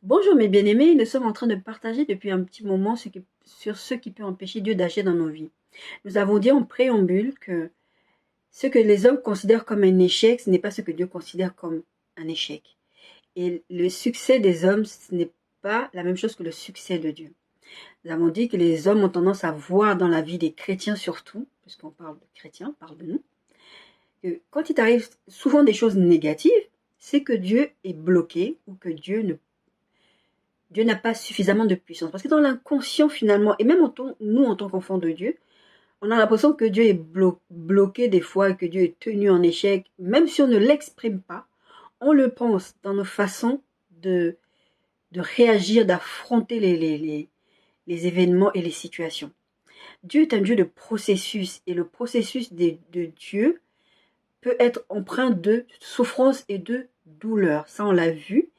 Bonjour mes bien-aimés, nous sommes en train de partager depuis un petit moment sur ce qui peut empêcher Dieu d'agir dans nos vies. Nous avons dit en préambule que ce que les hommes considèrent comme un échec, ce n'est pas ce que Dieu considère comme un échec. Et le succès des hommes, ce n'est pas la même chose que le succès de Dieu. Nous avons dit que les hommes ont tendance à voir dans la vie des chrétiens surtout, puisqu'on parle de chrétiens, parle de nous, que quand il t'arrive souvent des choses négatives, c'est que Dieu est bloqué ou que Dieu n'a pas suffisamment de puissance. Parce que dans l'inconscient, finalement, et même nous, en tant qu'enfants de Dieu, on a l'impression que Dieu est bloqué des fois, que Dieu est tenu en échec. Même si on ne l'exprime pas, on le pense dans nos façons de, de réagir, d'affronter les événements et les situations. Dieu est un Dieu de processus, et le processus de Dieu peut être empreint de souffrance et de douleur. Ça, on l'a vu.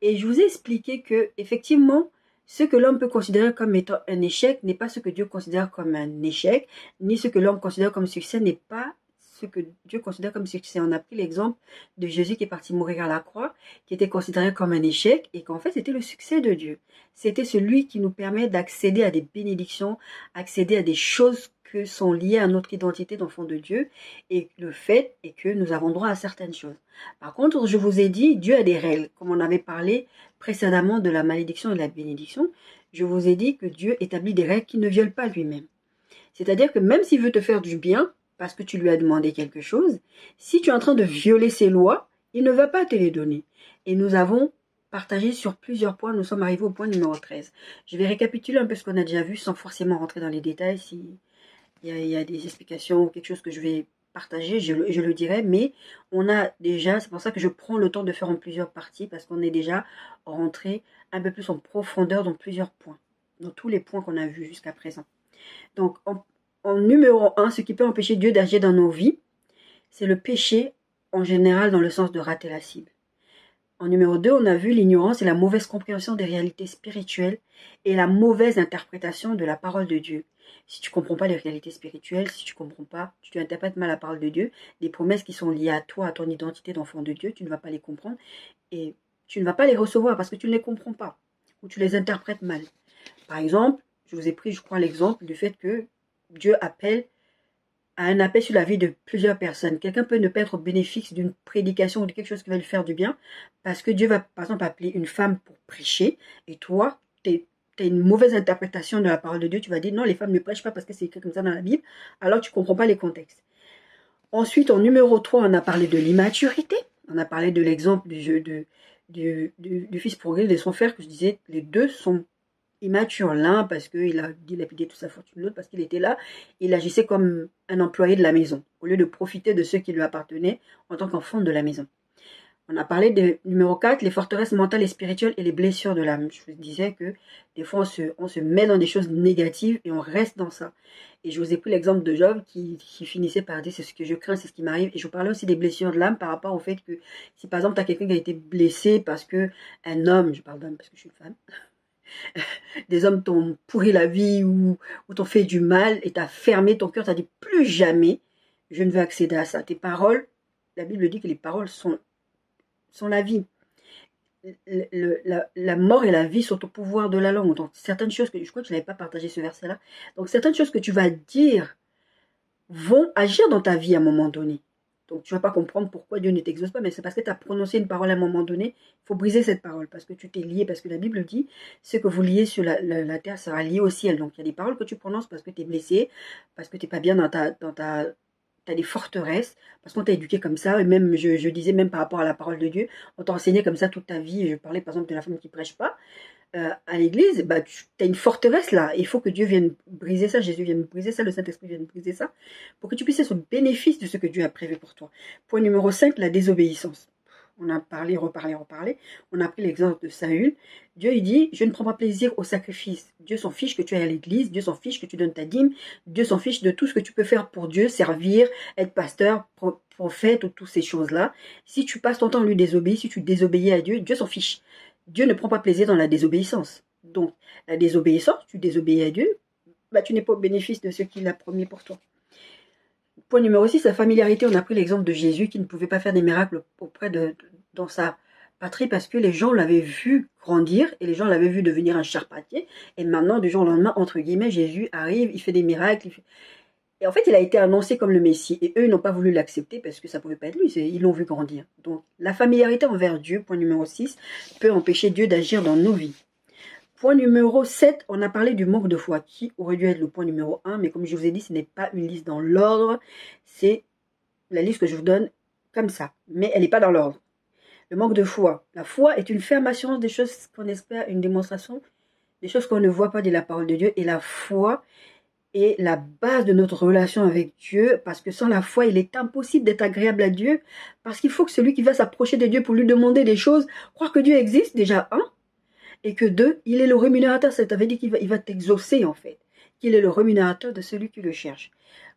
Et je vous ai expliqué que, effectivement, ce que l'homme peut considérer comme étant un échec n'est pas ce que Dieu considère comme un échec, ni ce que l'homme considère comme succès n'est pas ce que Dieu considère comme succès. On a pris l'exemple de Jésus qui est parti mourir à la croix, qui était considéré comme un échec, et qu'en fait c'était le succès de Dieu. C'était celui qui nous permet d'accéder à des bénédictions, accéder à des choses que sont liées à notre identité d'enfant de Dieu, et le fait est que nous avons droit à certaines choses. Par contre, je vous ai dit, Dieu a des règles. Comme on avait parlé précédemment de la malédiction et de la bénédiction, je vous ai dit que Dieu établit des règles qu'il ne viole pas lui-même. C'est-à-dire que même s'il veut te faire du bien, parce que tu lui as demandé quelque chose, si tu es en train de violer ses lois, il ne va pas te les donner. Et nous avons partagé sur plusieurs points, nous sommes arrivés au point numéro 13. Je vais récapituler un peu ce qu'on a déjà vu sans forcément rentrer dans les détails. S'il y a des explications ou quelque chose que je vais partager, je le dirai, mais on a déjà, c'est pour ça que je prends le temps de faire en plusieurs parties, parce qu'on est déjà rentré un peu plus en profondeur dans plusieurs points, dans tous les points qu'on a vus jusqu'à présent. Donc, en numéro 1, ce qui peut empêcher Dieu d'agir dans nos vies, c'est le péché en général dans le sens de rater la cible. En numéro 2, on a vu l'ignorance et la mauvaise compréhension des réalités spirituelles et la mauvaise interprétation de la parole de Dieu. Si tu ne comprends pas les réalités spirituelles, si tu comprends pas, tu interprètes mal la parole de Dieu, les promesses qui sont liées à toi, à ton identité d'enfant de Dieu, tu ne vas pas les comprendre et tu ne vas pas les recevoir parce que tu ne les comprends pas ou tu les interprètes mal. Par exemple, je vous ai pris, je crois, l'exemple du fait que Dieu appelle à un appel sur la vie de plusieurs personnes. Quelqu'un peut ne pas être au bénéfice d'une prédication ou de quelque chose qui va lui faire du bien parce que Dieu va, par exemple, appeler une femme pour prêcher et toi, tu as une mauvaise interprétation de la parole de Dieu. Tu vas dire non, les femmes ne prêchent pas parce que c'est écrit comme ça dans la Bible. Alors, tu ne comprends pas les contextes. Ensuite, en numéro 3, on a parlé de l'immaturité. On a parlé de l'exemple du fils prodigue de son frère que je disais, les deux sont immature. L'un parce qu'il a dilapidé toute sa fortune, l'autre parce qu'il était là, il agissait comme un employé de la maison, au lieu de profiter de ce qui lui appartenait en tant qu'enfant de la maison. On a parlé de numéro 4, les forteresses mentales et spirituelles et les blessures de l'âme. Je vous disais que des fois on se met dans des choses négatives et on reste dans ça. Et je vous ai pris l'exemple de Job qui finissait par dire c'est ce que je crains, c'est ce qui m'arrive. Et je vous parlais aussi des blessures de l'âme par rapport au fait que si par exemple tu as quelqu'un qui a été blessé parce que un homme, je parle d'homme parce que je suis une femme, des hommes t'ont pourri la vie ou t'ont fait du mal et t'as fermé ton cœur, t'as dit plus jamais je ne veux accéder à ça. Tes paroles, la Bible dit que les paroles sont la vie. La mort et la vie sont au pouvoir de la langue. Donc certaines choses que je crois que je n'avais pas partagé ce verset-là. Donc certaines choses que tu vas dire vont agir dans ta vie à un moment donné. Donc tu ne vas pas comprendre pourquoi Dieu ne t'exauce pas, mais c'est parce que tu as prononcé une parole à un moment donné. Il faut briser cette parole parce que tu t'es lié, parce que la Bible dit ce que vous liez sur la terre sera lié au ciel. Donc il y a des paroles que tu prononces parce que tu es blessé, parce que tu n'es pas bien tu as des forteresses, parce qu'on t'a éduqué comme ça, et même, je disais même par rapport à la parole de Dieu, on t'a enseigné comme ça toute ta vie. Je parlais par exemple de la femme qui ne prêche pas à l'église, bah, tu as une forteresse là. Il faut que Dieu vienne briser ça, Jésus vienne briser ça, le Saint-Esprit vienne briser ça, pour que tu puisses être au bénéfice de ce que Dieu a prévu pour toi. Point numéro 5, la désobéissance. On a parlé, reparlé. On a pris l'exemple de Saül. Dieu, il dit, je ne prends pas plaisir au sacrifice. Dieu s'en fiche que tu ailles à l'église, Dieu s'en fiche que tu donnes ta dîme, Dieu s'en fiche de tout ce que tu peux faire pour Dieu, servir, être pasteur, prophète ou toutes ces choses-là. Si tu passes ton temps à lui désobéir, si tu désobéis à Dieu, Dieu s'en fiche. Dieu ne prend pas plaisir dans la désobéissance. Donc, la désobéissance, tu désobéis à Dieu, bah, tu n'es pas au bénéfice de ce qu'il a promis pour toi. Point numéro 6, la familiarité. On a pris l'exemple de Jésus qui ne pouvait pas faire des miracles dans sa patrie parce que les gens l'avaient vu grandir et les gens l'avaient vu devenir un charpentier. Et maintenant, du jour au lendemain, entre guillemets, Jésus arrive, il fait des miracles. Et en fait, il a été annoncé comme le Messie. Et eux, ils n'ont pas voulu l'accepter parce que ça ne pouvait pas être lui. Ils l'ont vu grandir. Donc, la familiarité envers Dieu, point numéro 6, peut empêcher Dieu d'agir dans nos vies. Point numéro 7, on a parlé du manque de foi, qui aurait dû être le point numéro 1. Mais comme je vous ai dit, ce n'est pas une liste dans l'ordre. C'est la liste que je vous donne comme ça. Mais elle n'est pas dans l'ordre. Le manque de foi. La foi est une ferme assurance des choses qu'on espère, une démonstration des choses qu'on ne voit pas de la parole de Dieu. Et la foi est la base de notre relation avec Dieu, parce que sans la foi, il est impossible d'être agréable à Dieu, parce qu'il faut que celui qui va s'approcher de Dieu pour lui demander des choses, croire que Dieu existe, déjà, un, et que deux, il est le rémunérateur, ça veut dire qu'il va t'exaucer, en fait, qu'il est le rémunérateur de celui qui le cherche.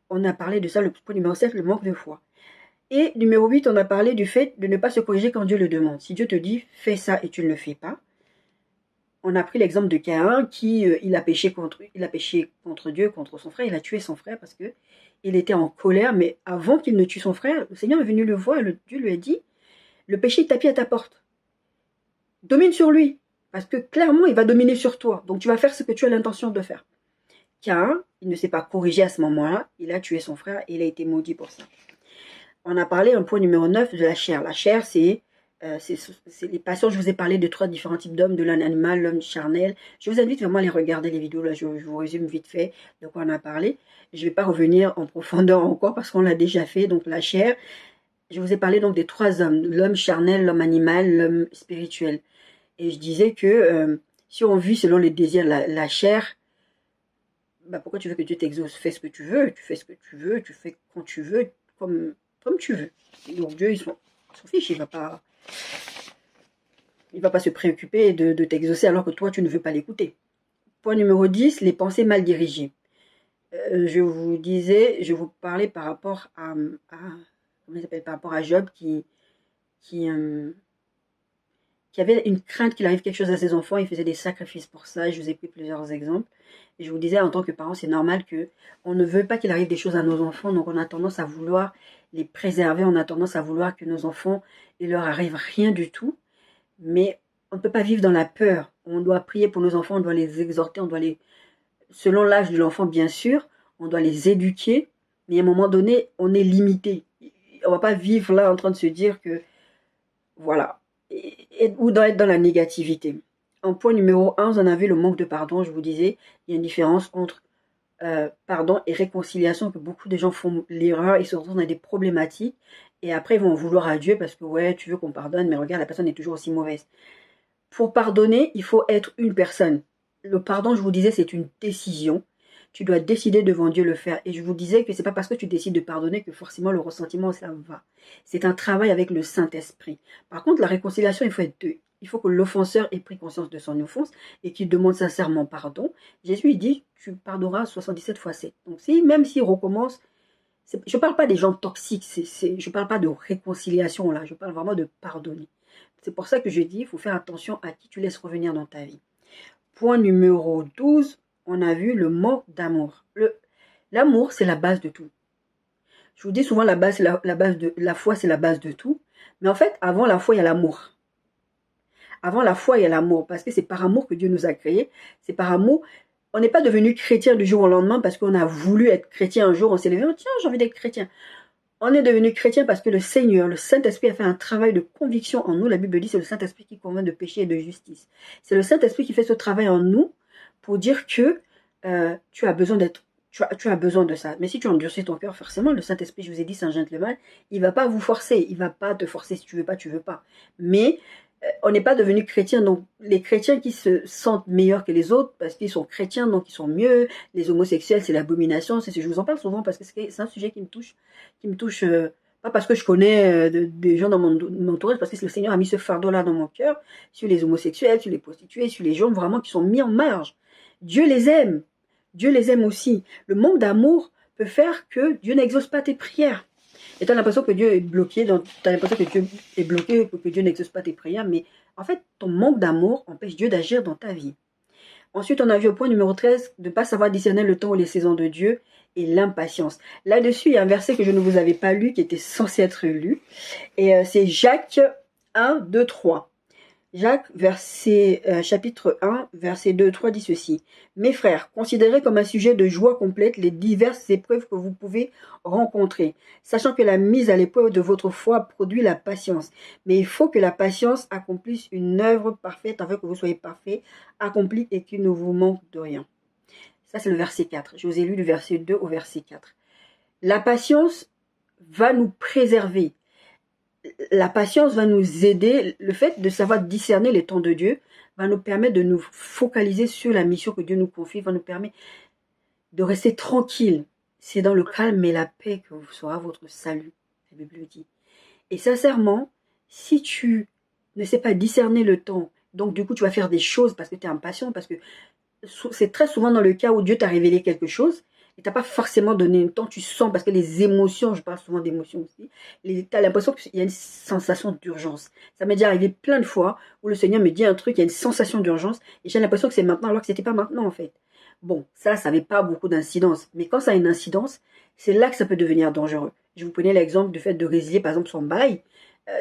On a parlé de ça, le point numéro 7, le manque de foi. Et numéro 8, on a parlé du fait de ne pas se corriger quand Dieu le demande. Si Dieu te dit, fais ça et tu ne le fais pas, on a pris l'exemple de Caïn qui il a péché contre Dieu, contre son frère. Il a tué son frère parce que il était en colère. Mais avant qu'il ne tue son frère, le Seigneur est venu le voir et Dieu lui a dit, le péché tapis à ta porte. Domine sur lui. Parce que clairement, il va dominer sur toi. Donc tu vas faire ce que tu as l'intention de faire. Caïn, il ne s'est pas corrigé à ce moment-là. Il a tué son frère et il a été maudit pour ça. On a parlé, un point numéro 9, de la chair. La chair, c'est les passions. Je vous ai parlé de 3 différents types d'hommes, de l'homme animal, l'homme charnel. Je vous invite vraiment à aller regarder les vidéos. Là, je vous résume vite fait de quoi on a parlé. Je ne vais pas revenir en profondeur encore parce qu'on l'a déjà fait. Donc la chair, je vous ai parlé donc des 3 hommes, l'homme charnel, l'homme animal, l'homme spirituel. Et je disais que si on vit selon les désirs, la chair, bah pourquoi tu veux que Dieu t'exauce? Fais ce que tu veux, tu fais ce que tu veux, tu fais quand tu veux, comme tu veux. Donc Dieu, il s'en fiche, il va pas se préoccuper de t'exaucer alors que toi, tu ne veux pas l'écouter. Point numéro 10, les pensées mal dirigées. Je vous parlais par rapport à comment il s'appelle, par rapport à Job qui avait une crainte qu'il arrive quelque chose à ses enfants. Il faisait des sacrifices pour ça. Je vous ai pris plusieurs exemples. Et je vous disais, en tant que parent, c'est normal qu'on ne veut pas qu'il arrive des choses à nos enfants. Donc, on a tendance à vouloir les préserver. On a tendance à vouloir que nos enfants, il leur arrive rien du tout. Mais on ne peut pas vivre dans la peur. On doit prier pour nos enfants. On doit les exhorter. On doit selon l'âge de l'enfant, bien sûr, on doit les éduquer. Mais à un moment donné, on est limité. On ne va pas vivre là en train de se dire que, voilà, ou être dans la négativité. En point numéro 1, on a vu le manque de pardon. Je vous disais, il y a une différence entre pardon et réconciliation, que beaucoup de gens font l'erreur, ils se retrouvent dans des problématiques et après ils vont en vouloir à Dieu parce que ouais, tu veux qu'on pardonne, mais regarde, la personne est toujours aussi mauvaise. Pour pardonner, il faut être une personne. Le pardon, je vous disais, c'est une décision. Tu dois décider devant Dieu le faire. Et je vous disais que c'est pas parce que tu décides de pardonner que forcément le ressentiment, ça va. C'est un travail avec le Saint-Esprit. Par contre, la réconciliation, il faut être deux. Il faut que l'offenseur ait pris conscience de son offense et qu'il demande sincèrement pardon. Jésus, il dit, tu pardonneras 77 fois 7. Donc, même s'il recommence, je ne parle pas des gens toxiques, je ne parle pas de réconciliation là, je parle vraiment de pardonner. C'est pour ça que je dis, il faut faire attention à qui tu laisses revenir dans ta vie. Point numéro 12, on a vu le manque d'amour. L'amour, c'est la base de tout. Je vous dis souvent, la foi, c'est la base de tout. Mais en fait, avant la foi, il y a l'amour. Avant la foi, il y a l'amour. Parce que c'est par amour que Dieu nous a créés. C'est par amour. On n'est pas devenu chrétien du jour au lendemain parce qu'on a voulu être chrétien un jour. On s'est levé, oh, tiens, j'ai envie d'être chrétien. On est devenu chrétien parce que le Seigneur, le Saint-Esprit a fait un travail de conviction en nous. La Bible dit, c'est le Saint-Esprit qui convainc de péché et de justice. C'est le Saint-Esprit qui fait ce travail en nous pour dire que tu as besoin de ça. Mais si tu endurcis ton cœur, forcément, le Saint-Esprit, je vous ai dit, c'est un gentleman, il ne va pas vous forcer. Il ne va pas te forcer si tu veux pas, tu veux pas. Mais on n'est pas devenu chrétien. Donc, les chrétiens qui se sentent meilleurs que les autres parce qu'ils sont chrétiens, donc ils sont mieux. Les homosexuels, c'est l'abomination. Je vous en parle souvent parce que c'est un sujet qui me touche. Pas parce que je connais des gens dans mon entourage, parce que le Seigneur a mis ce fardeau-là dans mon cœur, sur les homosexuels, sur les prostituées, sur les gens vraiment qui sont mis en marge. Dieu les aime. Dieu les aime aussi. Le manque d'amour peut faire que Dieu n'exauce pas tes prières. Et tu as l'impression que Dieu est bloqué, que Dieu n'exauce pas tes prières, mais en fait, ton manque d'amour empêche Dieu d'agir dans ta vie. Ensuite, on a vu au point numéro 13, de ne pas savoir discerner le temps ou les saisons de Dieu et l'impatience. Là-dessus, il y a un verset que je ne vous avais pas lu, qui était censé être lu, et c'est Jacques 1, 2, 3. Jacques, chapitre 1, verset 2, 3 dit ceci. Mes frères, considérez comme un sujet de joie complète les diverses épreuves que vous pouvez rencontrer, sachant que la mise à l'épreuve de votre foi produit la patience. Mais il faut que la patience accomplisse une œuvre parfaite afin que vous soyez parfaits, accomplis et qu'il ne vous manque de rien. Ça, c'est le verset 4. Je vous ai lu du verset 2 au verset 4. La patience va nous préserver. La patience va nous aider. Le fait de savoir discerner les temps de Dieu va nous permettre de nous focaliser sur la mission que Dieu nous confie, va nous permettre de rester tranquille. C'est dans le calme et la paix que sera votre salut, la Bible le dit. Et sincèrement, si tu ne sais pas discerner le temps, donc du coup tu vas faire des choses parce que tu es impatient, parce que c'est très souvent dans le cas où Dieu t'a révélé quelque chose, et tu n'as pas forcément donné un temps, tu sens, parce que les émotions, je parle souvent d'émotions aussi, tu as l'impression qu'il y a une sensation d'urgence. Ça m'est déjà arrivé plein de fois où le Seigneur me dit un truc, il y a une sensation d'urgence, et j'ai l'impression que c'est maintenant alors que ce n'était pas maintenant en fait. Bon, ça n'avait pas beaucoup d'incidence, mais quand ça a une incidence, c'est là que ça peut devenir dangereux. Je vous prenais l'exemple du fait de résilier par exemple son bail.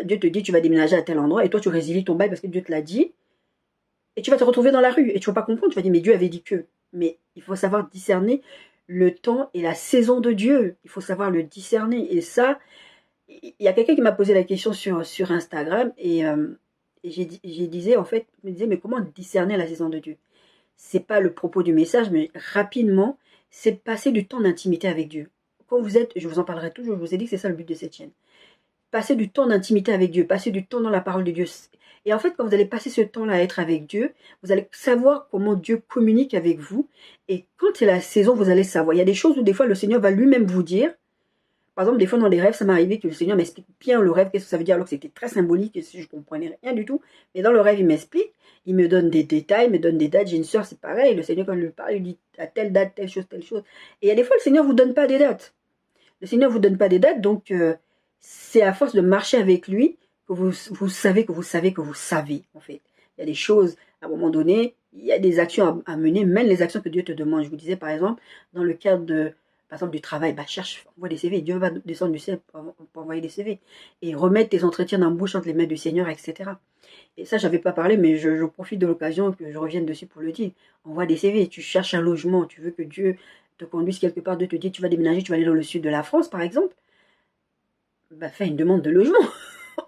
Dieu te dit tu vas déménager à tel endroit, et toi tu résilies ton bail parce que Dieu te l'a dit, et tu vas te retrouver dans la rue, et tu ne vas pas comprendre, tu vas dire mais Dieu avait dit que. Mais il faut savoir discerner le temps et la saison de Dieu. Il faut savoir le discerner. Et ça, il y a quelqu'un qui m'a posé la question sur Instagram et j'ai disais en fait, je me disais mais comment discerner la saison de Dieu? C'est pas le propos du message, mais rapidement, c'est passer du temps d'intimité avec Dieu. Quand vous êtes, je vous en parlerai toujours, je vous ai dit que c'est ça le but de cette chaîne. Passer du temps d'intimité avec Dieu, passer du temps dans la parole de Dieu. Et en fait, quand vous allez passer ce temps-là à être avec Dieu, vous allez savoir comment Dieu communique avec vous. Et quand c'est la saison, vous allez savoir. Il y a des choses où des fois le Seigneur va lui-même vous dire. Par exemple, des fois dans les rêves, ça m'est arrivé que le Seigneur m'explique bien le rêve, qu'est-ce que ça veut dire, alors que c'était très symbolique, et je ne comprenais rien du tout. Mais dans le rêve, il m'explique, il me donne des détails, il me donne des dates. J'ai une soeur, c'est pareil. Le Seigneur, quand il lui parle, il dit à telle date, telle chose, telle chose. Et il y a des fois, le Seigneur ne vous donne pas des dates. Le Seigneur ne vous donne pas des dates, donc c'est à force de marcher avec lui que vous savez que vous savez que vous savez, en fait. Il y a des choses, à un moment donné, il y a des actions à mener, même les actions que Dieu te demande. Je vous disais, par exemple, dans le cadre par exemple, du travail, envoie des CV. Dieu va descendre du ciel pour envoyer des CV. Et remettre tes entretiens dans la bouche entre les mains du Seigneur, etc. Et ça, je n'avais pas parlé, mais je profite de l'occasion que je revienne dessus pour le dire. Envoie des CV. Tu cherches un logement, tu veux que Dieu te conduise quelque part, Dieu te dit, tu vas déménager, tu vas aller dans le sud de la France, par exemple. Fais une demande de logement,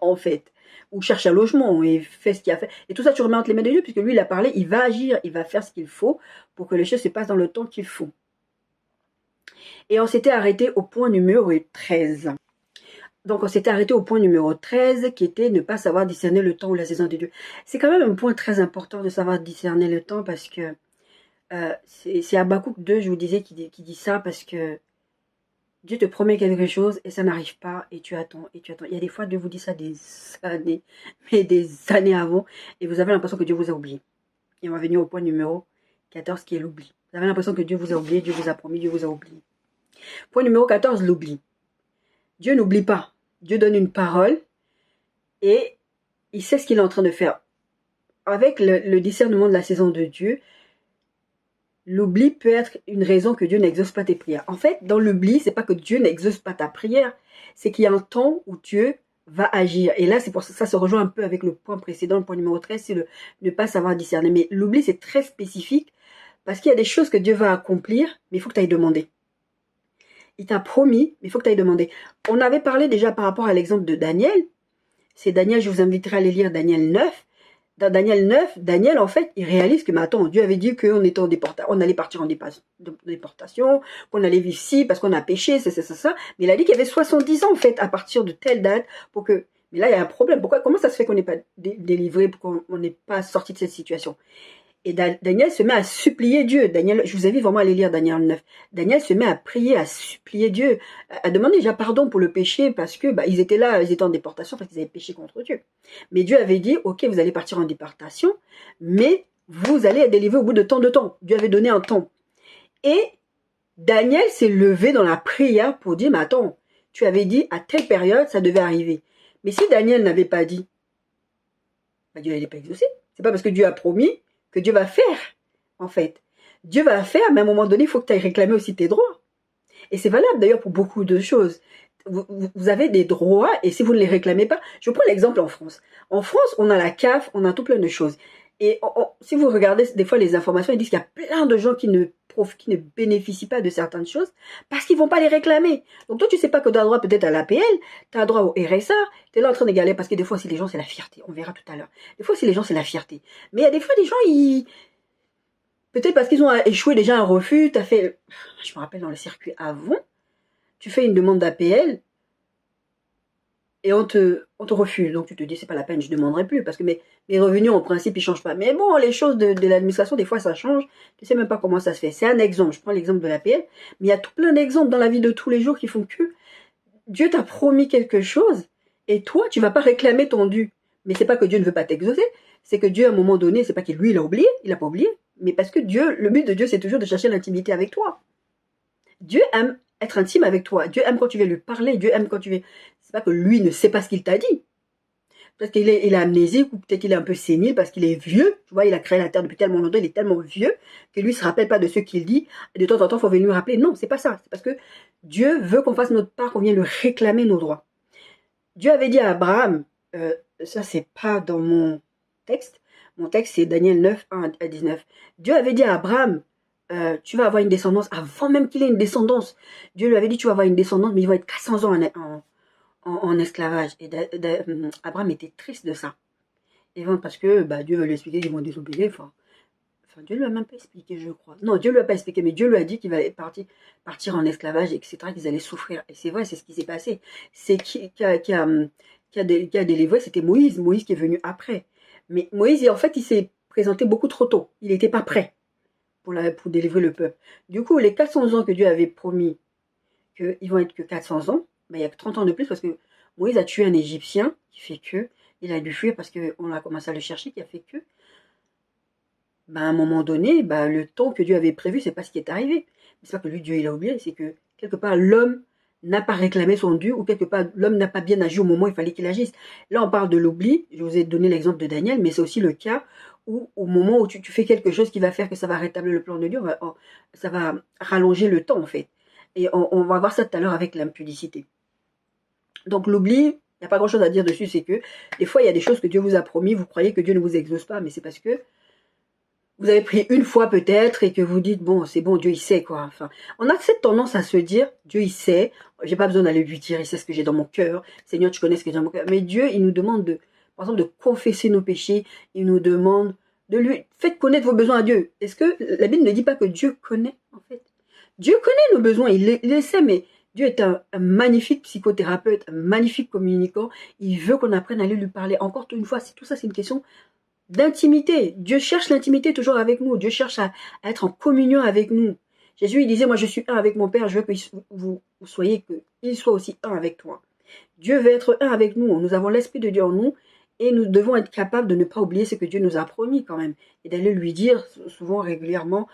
en fait. Ou cherche un logement et fais ce qu'il a fait. Et tout ça, tu remets entre les mains de Dieu, puisque lui, il a parlé, il va agir, il va faire ce qu'il faut pour que les choses se passent dans le temps qu'il faut. Et on s'était arrêté au point numéro 13. Donc, on s'était arrêté au point numéro 13, qui était ne pas savoir discerner le temps ou la saison de Dieu. C'est quand même un point très important de savoir discerner le temps, parce que c'est Habakkuk 2, je vous disais, qui dit ça, parce que Dieu te promet quelque chose et ça n'arrive pas et tu attends et tu attends. Il y a des fois, Dieu vous dit ça des années, mais des années avant, et vous avez l'impression que Dieu vous a oublié. Et on va venir au point numéro 14 qui est l'oubli. Vous avez l'impression que Dieu vous a oublié, Dieu vous a promis, Dieu vous a oublié. Point numéro 14, l'oubli. Dieu n'oublie pas. Dieu donne une parole et il sait ce qu'il est en train de faire. Avec le discernement de la saison de Dieu, l'oubli peut être une raison que Dieu n'exauce pas tes prières. En fait, dans l'oubli, c'est pas que Dieu n'exauce pas ta prière, c'est qu'il y a un temps où Dieu va agir. Et là, c'est pour ça, ça se rejoint un peu avec le point précédent, le point numéro 13, c'est le ne pas savoir discerner. Mais l'oubli, c'est très spécifique parce qu'il y a des choses que Dieu va accomplir, mais il faut que tu ailles demander. Il t'a promis, mais il faut que tu ailles demander. On avait parlé déjà par rapport à l'exemple de Daniel. C'est Daniel, je vous inviterai à aller lire Daniel 9. Dans Daniel 9, Daniel, en fait, il réalise que, mais attends, Dieu avait dit qu'on était on allait partir en déportation, qu'on allait vivre ici parce qu'on a péché, ça. Mais il a dit qu'il y avait 70 ans, en fait, à partir de telle date pour que... Mais là, il y a un problème. Comment ça se fait qu'on n'est pas délivré, qu'on n'est pas sorti de cette situation? Et Daniel se met à supplier Dieu. Daniel, je vous invite vraiment à aller lire Daniel 9. Daniel se met à prier, à supplier Dieu, à demander déjà pardon pour le péché parce que ils étaient là, ils étaient en déportation parce qu'ils avaient péché contre Dieu. Mais Dieu avait dit, ok, vous allez partir en déportation, mais vous allez être délivré au bout de tant de temps. Dieu avait donné un temps. Et Daniel s'est levé dans la prière pour dire, mais attends, tu avais dit à telle période, ça devait arriver. Mais si Daniel n'avait pas dit, Dieu n'allait pas exaucer. C'est pas parce que Dieu a promis que Dieu va faire, en fait. Dieu va faire, mais à un moment donné, il faut que tu ailles réclamer aussi tes droits. Et c'est valable d'ailleurs pour beaucoup de choses. vous avez des droits et si vous ne les réclamez pas, je prends l'exemple en France. En France, on a la CAF, on a tout plein de choses. Et si vous regardez des fois les informations, ils disent qu'il y a plein de gens qui ne bénéficient pas de certaines choses parce qu'ils ne vont pas les réclamer. Donc toi, tu ne sais pas que tu as droit peut-être à l'APL, tu as droit au RSA, tu es là en train de galérer parce que des fois, si les gens, c'est la fierté. On verra tout à l'heure. Des fois, si les gens, c'est la fierté. Mais il y a des fois, des gens, peut-être parce qu'ils ont échoué déjà un refus, tu as fait, je me rappelle dans le circuit avant, tu fais une demande d'APL, et on te refuse. Donc tu te dis, c'est pas la peine, je ne demanderai plus, parce que mes revenus, en principe, ils ne changent pas. Mais bon, les choses de l'administration, des fois, ça change. Tu ne sais même pas comment ça se fait. C'est un exemple. Je prends l'exemple de l'APL, mais il y a tout plein d'exemples dans la vie de tous les jours qui font que Dieu t'a promis quelque chose, et toi, tu ne vas pas réclamer ton dû. Mais c'est pas que Dieu ne veut pas t'exaucer, c'est que Dieu, à un moment donné, c'est pas que lui, il a oublié, il n'a pas oublié, mais parce que Dieu, le but de Dieu, c'est toujours de chercher l'intimité avec toi. Dieu aime être intime avec toi. Dieu aime quand tu viens lui parler. Dieu aime quand tu viens... C'est pas que lui ne sait pas ce qu'il t'a dit. Peut-être qu'il est amnésique ou peut-être qu'il est un peu sénile parce qu'il est vieux. Tu vois, il a créé la terre depuis tellement longtemps, il est tellement vieux que lui ne se rappelle pas de ce qu'il dit. Et de temps en temps, il faut venir lui rappeler. Non, c'est pas ça. C'est parce que Dieu veut qu'on fasse notre part, qu'on vienne lui réclamer nos droits. Dieu avait dit à Abraham, ça c'est pas dans mon texte. Mon texte c'est Daniel 9, 1 à 19. Dieu avait dit à Abraham, tu vas avoir une descendance avant même qu'il ait une descendance. Dieu lui avait dit tu vas avoir une descendance, mais il va être 400 ans en esclavage. Et Abraham était triste de ça. Et parce que Dieu veut lui expliquer qu'ils vont désobéir. Enfin, Dieu lui a même pas expliqué, je crois. Non, Dieu lui a pas expliqué, mais Dieu lui a dit qu'il va partir en esclavage, etc., qu'ils allaient souffrir. Et c'est vrai, c'est ce qui s'est passé. C'est qui a délivré, c'était Moïse. Moïse qui est venu après. Mais Moïse, en fait, il s'est présenté beaucoup trop tôt. Il n'était pas prêt pour délivrer le peuple. Du coup, les 400 ans que Dieu avait promis qu'ils vont être que 400 ans, il y a 30 ans de plus parce que Moïse a tué un Égyptien qui fait que il a dû fuir parce qu'on a commencé à le chercher, qui a fait que à un moment donné, le temps que Dieu avait prévu, c'est pas ce qui est arrivé. C'est pas que lui, Dieu, il a oublié, c'est que quelque part, l'homme n'a pas réclamé son dû ou quelque part, l'homme n'a pas bien agi au moment où il fallait qu'il agisse. Là, on parle de l'oubli. Je vous ai donné l'exemple de Daniel, mais c'est aussi le cas où, au moment où tu fais quelque chose qui va faire que ça va rétablir le plan de Dieu, ça va rallonger le temps, en fait. Et on va voir ça tout à l'heure avec l'impudicité. Donc, l'oubli, il n'y a pas grand-chose à dire dessus, c'est que des fois, il y a des choses que Dieu vous a promis, vous croyez que Dieu ne vous exauce pas, mais c'est parce que vous avez pris une fois peut-être et que vous dites, bon, c'est bon, Dieu il sait quoi. Enfin, on a cette tendance à se dire, Dieu il sait, j'ai pas besoin d'aller lui dire, il sait ce que j'ai dans mon cœur. Seigneur, tu connais ce que j'ai dans mon cœur. Mais Dieu, il nous demande par exemple, de confesser nos péchés. Il nous demande de lui, faites connaître vos besoins à Dieu. Est-ce que la Bible ne dit pas que Dieu connaît, en fait? Dieu connaît nos besoins, il les sait, mais Dieu est un magnifique psychothérapeute, un magnifique communicant. Il veut qu'on apprenne à aller lui parler. Encore une fois, tout ça, c'est une question d'intimité. Dieu cherche l'intimité toujours avec nous. Dieu cherche à être en communion avec nous. Jésus, il disait, moi je suis un avec mon Père, je veux que vous soyez, qu'il soit aussi un avec toi. Dieu veut être un avec nous. Nous avons l'Esprit de Dieu en nous et nous devons être capables de ne pas oublier ce que Dieu nous a promis quand même. Et d'aller lui dire souvent, régulièrement,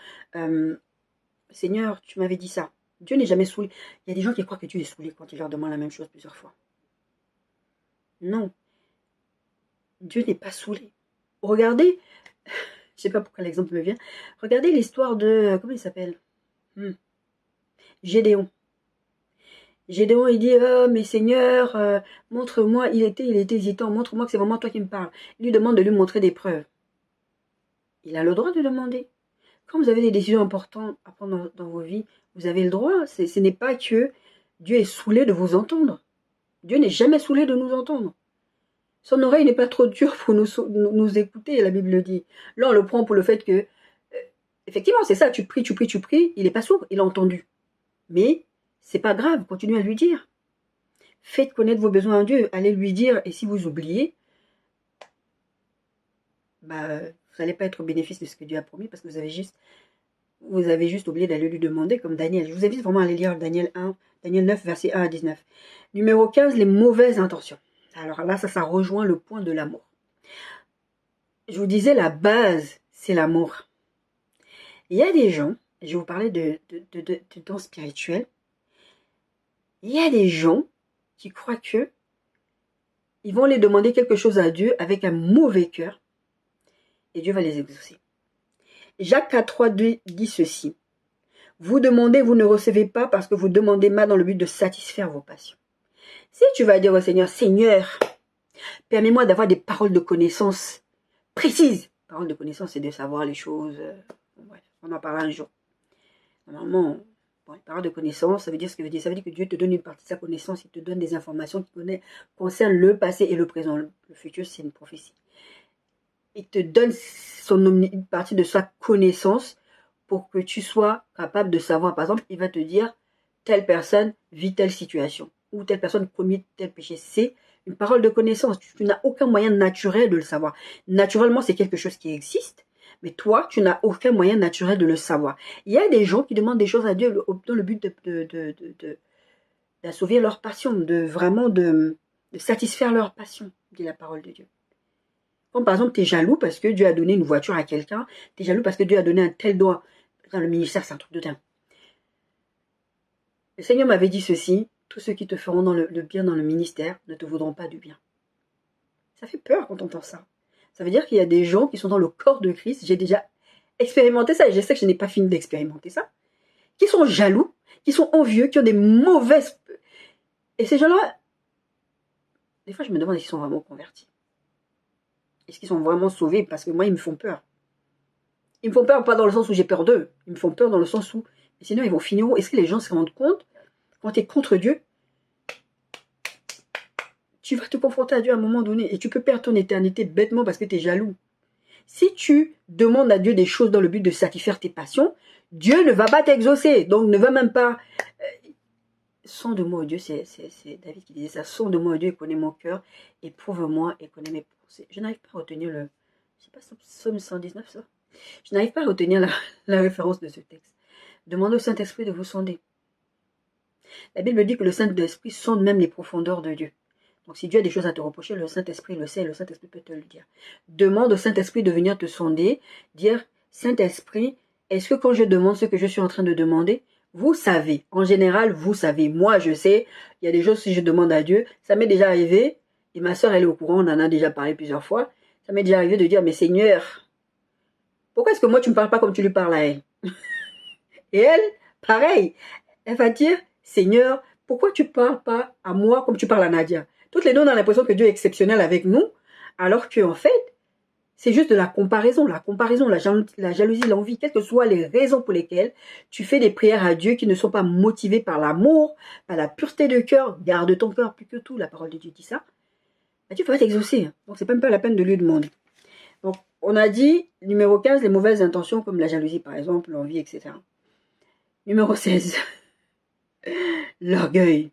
Seigneur, tu m'avais dit ça. Dieu n'est jamais saoulé. Il y a des gens qui croient que Dieu est saoulé quand il leur demande la même chose plusieurs fois. Non. Dieu n'est pas saoulé. Regardez, je ne sais pas pourquoi l'exemple me vient, regardez l'histoire de, comment il s'appelle Gédéon. Gédéon, il dit, oh, mais Seigneur, montre-moi, il était hésitant, montre-moi que c'est vraiment toi qui me parles. Il lui demande de lui montrer des preuves. Il a le droit de demander. Quand vous avez des décisions importantes à prendre dans vos vies, vous avez le droit. Ce n'est pas que Dieu est saoulé de vous entendre. Dieu n'est jamais saoulé de nous entendre. Son oreille n'est pas trop dure pour nous écouter, la Bible le dit. Là, on le prend pour le fait que, effectivement, c'est ça, tu pries, il n'est pas sourd, il a entendu. Mais, c'est pas grave, continuez à lui dire. Faites connaître vos besoins à Dieu, allez lui dire, et si vous oubliez, vous n'allez pas être au bénéfice de ce que Dieu a promis, parce que vous avez juste oublié d'aller lui demander, comme Daniel. Je vous invite vraiment à aller lire Daniel 9, versets 1 à 19. Numéro 15, les mauvaises intentions. Alors là, ça rejoint le point de l'amour. Je vous disais, la base, c'est l'amour. Il y a des gens, je vais vous parler de temps spirituel, il y a des gens qui croient que ils vont aller demander quelque chose à Dieu avec un mauvais cœur et Dieu va les exaucer. Jacques 4,3 dit ceci. Vous demandez, vous ne recevez pas parce que vous demandez mal dans le but de satisfaire vos passions. Si tu vas dire au Seigneur, Seigneur, permets-moi d'avoir des paroles de connaissance précises. Paroles de connaissance, c'est de savoir les choses. Bref, on en parlera un jour. Normalement, bon, paroles de connaissance, ça veut dire ce que veut dire. Ça veut dire que Dieu te donne une partie de sa connaissance, il te donne des informations qui concernent le passé et le présent. Le futur, c'est une prophétie. Il te donne une partie de sa connaissance pour que tu sois capable de savoir. Par exemple, il va te dire, telle personne vit telle situation, ou telle personne commet tel péché. C'est une parole de connaissance. Tu n'as aucun moyen naturel de le savoir. Naturellement, c'est quelque chose qui existe, mais toi, tu n'as aucun moyen naturel de le savoir. Il y a des gens qui demandent des choses à Dieu dans le but d'assouvir leur passion, de satisfaire leur passion, dit la parole de Dieu. Comme par exemple, tu es jaloux parce que Dieu a donné une voiture à quelqu'un, tu es jaloux parce que Dieu a donné un tel don. Dans le ministère, c'est un truc de dingue. Le Seigneur m'avait dit ceci, tous ceux qui te feront le bien dans le ministère ne te voudront pas du bien. Ça fait peur quand on entend ça. Ça veut dire qu'il y a des gens qui sont dans le corps de Christ, j'ai déjà expérimenté ça, et je sais que je n'ai pas fini d'expérimenter ça, qui sont jaloux, qui sont envieux, qui ont des mauvaises... Et ces gens-là, des fois je me demande s'ils sont vraiment convertis. Est-ce qu'ils sont vraiment sauvés? Parce que moi, ils me font peur. Ils me font peur, pas dans le sens où j'ai peur d'eux. Ils me font peur dans le sens où, sinon, ils vont finir où? Est-ce que les gens se rendent compte, quand tu es contre Dieu, tu vas te confronter à Dieu à un moment donné et tu peux perdre ton éternité bêtement parce que tu es jaloux. Si tu demandes à Dieu des choses dans le but de satisfaire tes passions, Dieu ne va pas t'exaucer. Donc, ne va même pas... Sonde-moi, oh Dieu, c'est David qui disait ça. Sonde-moi, oh Dieu, et connais mon cœur, éprouve-moi et connais mes pensées. Je n'arrive pas à retenir le... Je sais pas, Psaume 119, ça. Je n'arrive pas à retenir la référence de ce texte. Demandez au Saint-Esprit de vous sonder. La Bible dit que le Saint-Esprit sonde même les profondeurs de Dieu. Donc si Dieu a des choses à te reprocher, le Saint-Esprit le sait, le Saint-Esprit peut te le dire. Demande au Saint-Esprit de venir te sonder, dire, Saint-Esprit, est-ce que quand je demande ce que je suis en train de demander, vous savez, en général, vous savez, moi je sais, il y a des choses si je demande à Dieu, ça m'est déjà arrivé, et ma soeur elle est au courant, on en a déjà parlé plusieurs fois, ça m'est déjà arrivé de dire, mais Seigneur, pourquoi est-ce que moi tu ne me parles pas comme tu lui parles à elle? Et elle, pareil, elle va dire, Seigneur, pourquoi tu ne parles pas à moi comme tu parles à Nadia? Toutes les deux, on a l'impression que Dieu est exceptionnel avec nous, alors qu'en fait, c'est juste de la comparaison, la jalousie, l'envie, quelles que soient les raisons pour lesquelles tu fais des prières à Dieu qui ne sont pas motivées par l'amour, par la pureté de cœur, garde ton cœur plus que tout, la parole de Dieu dit ça, bah, Dieu va t'exaucer. Donc, c'est même pas la peine de lui demander. Donc, on a dit, numéro 15, les mauvaises intentions comme la jalousie, par exemple, l'envie, etc. Numéro 16, l'orgueil.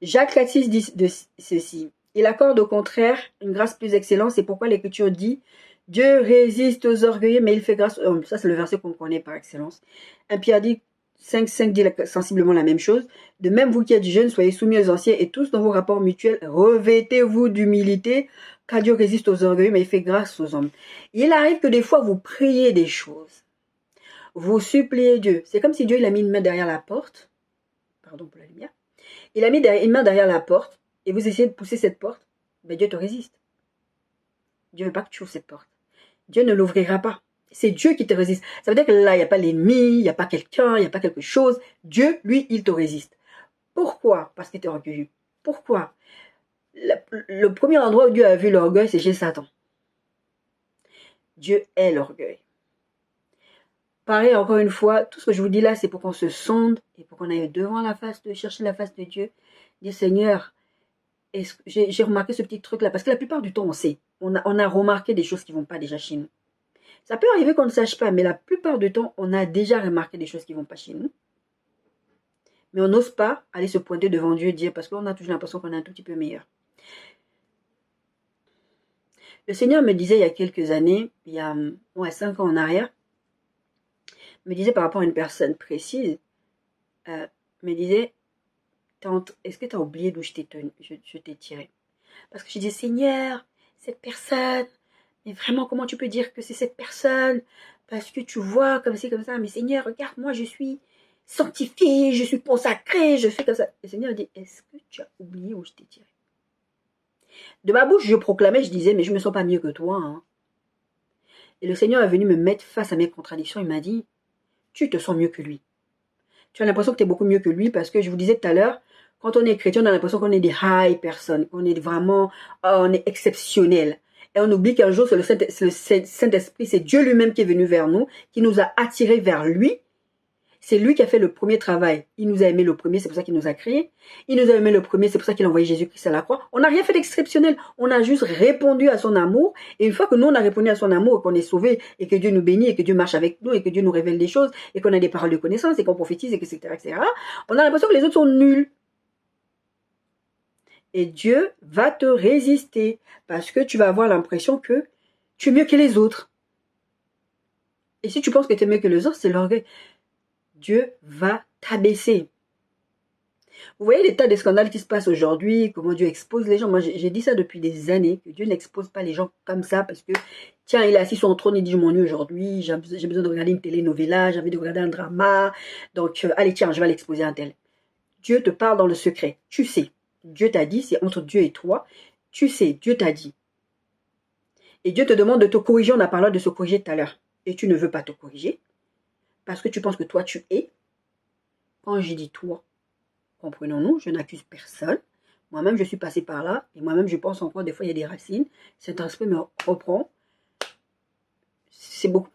Jacques 4,6 dit de ceci. Il accorde au contraire une grâce plus excellente. C'est pourquoi l'Écriture dit Dieu résiste aux orgueilleux, mais il fait grâce aux hommes. Ça, c'est le verset qu'on connaît par excellence. 1 Pierre dit 5,5 dit sensiblement la même chose. De même, vous qui êtes jeunes, soyez soumis aux anciens et tous dans vos rapports mutuels, revêtez-vous d'humilité, car Dieu résiste aux orgueilleux, mais il fait grâce aux hommes. Il arrive que des fois, vous priez des choses. Vous suppliez Dieu. C'est comme si Dieu il a mis une main derrière la porte. Pardon pour la lumière. Il a mis une main derrière la porte et vous essayez de pousser cette porte, ben Dieu te résiste. Dieu ne veut pas que tu ouvres cette porte. Dieu ne l'ouvrira pas. C'est Dieu qui te résiste. Ça veut dire que là, il n'y a pas l'ennemi, il n'y a pas quelqu'un, il n'y a pas quelque chose. Dieu, lui, il te résiste. Pourquoi? Parce qu'il est orgueilleux. Pourquoi? Le premier endroit où Dieu a vu l'orgueil, c'est chez Satan. Dieu est l'orgueil. Pareil, encore une fois, tout ce que je vous dis là, c'est pour qu'on se sonde et pour qu'on aille devant la face, de chercher la face de Dieu. Dire, Seigneur, j'ai remarqué ce petit truc là, parce que la plupart du temps, on sait. On a remarqué des choses qui ne vont pas déjà chez nous. Ça peut arriver qu'on ne sache pas, mais la plupart du temps, on a déjà remarqué des choses qui ne vont pas chez nous. Mais on n'ose pas aller se pointer devant Dieu et dire, parce qu'on a toujours l'impression qu'on est un tout petit peu meilleur. Le Seigneur me disait il y a quelques années, il y a 5 ans en arrière, me disait par rapport à une personne précise, me disait, est-ce que tu as oublié d'où je t'ai tiré? Parce que je disais, Seigneur, cette personne, mais vraiment, comment tu peux dire que c'est cette personne? Parce que tu vois, comme ci, comme ça, mais Seigneur, regarde, moi, je suis sanctifié, je suis consacré, je fais comme ça. Le Seigneur dit, est-ce que tu as oublié où je t'ai tiré? De ma bouche, je proclamais, je disais, mais je ne me sens pas mieux que toi. Hein. Et le Seigneur est venu me mettre face à mes contradictions. Il m'a dit, tu te sens mieux que lui. Tu as l'impression que tu es beaucoup mieux que lui parce que je vous disais tout à l'heure, Quand on est chrétien, on a l'impression qu'on est des high personnes, qu'on est vraiment, on est exceptionnel. Et on oublie qu'un jour, c'est le Saint-Esprit, c'est Dieu lui-même qui est venu vers nous, qui nous a attirés vers lui. C'est lui qui a fait le premier travail. Il nous a aimé le premier, c'est pour ça qu'il nous a créés. Il nous a aimé le premier, c'est pour ça qu'il a envoyé Jésus-Christ à la croix. On n'a rien fait d'exceptionnel. On a juste répondu à son amour. Et une fois que nous, on a répondu à son amour, qu'on est sauvés, et que Dieu nous bénit, et que Dieu marche avec nous, et que Dieu nous révèle des choses, et qu'on a des paroles de connaissance, et qu'on prophétise, etc., etc., on a l'impression que les autres sont nuls. Et Dieu va te résister parce que tu vas avoir l'impression que tu es mieux que les autres. Et si tu penses que tu es mieux que les autres, c'est l'orgueil. Dieu va t'abaisser. Vous voyez l'état des scandales qui se passent aujourd'hui, comment Dieu expose les gens. Moi, j'ai dit ça depuis des années, que Dieu n'expose pas les gens comme ça parce que, tiens, il est assis sur son trône, il dit, je m'ennuie aujourd'hui, j'ai besoin de regarder une telenovela, j'ai envie de regarder un drama. Donc, allez, tiens, je vais l'exposer à un tel. Dieu te parle dans le secret. Tu sais. Dieu t'a dit, c'est entre Dieu et toi. Tu sais, Dieu t'a dit. Et Dieu te demande de te corriger. On a parlé de se corriger tout à l'heure. Et tu ne veux pas te corriger. Parce que tu penses que toi, tu es. Quand j'ai dit toi, comprenons-nous, je n'accuse personne. Moi-même, je suis passée par là. Et moi-même, je pense encore, des fois, il y a des racines. Cet esprit me reprend. C'est beaucoup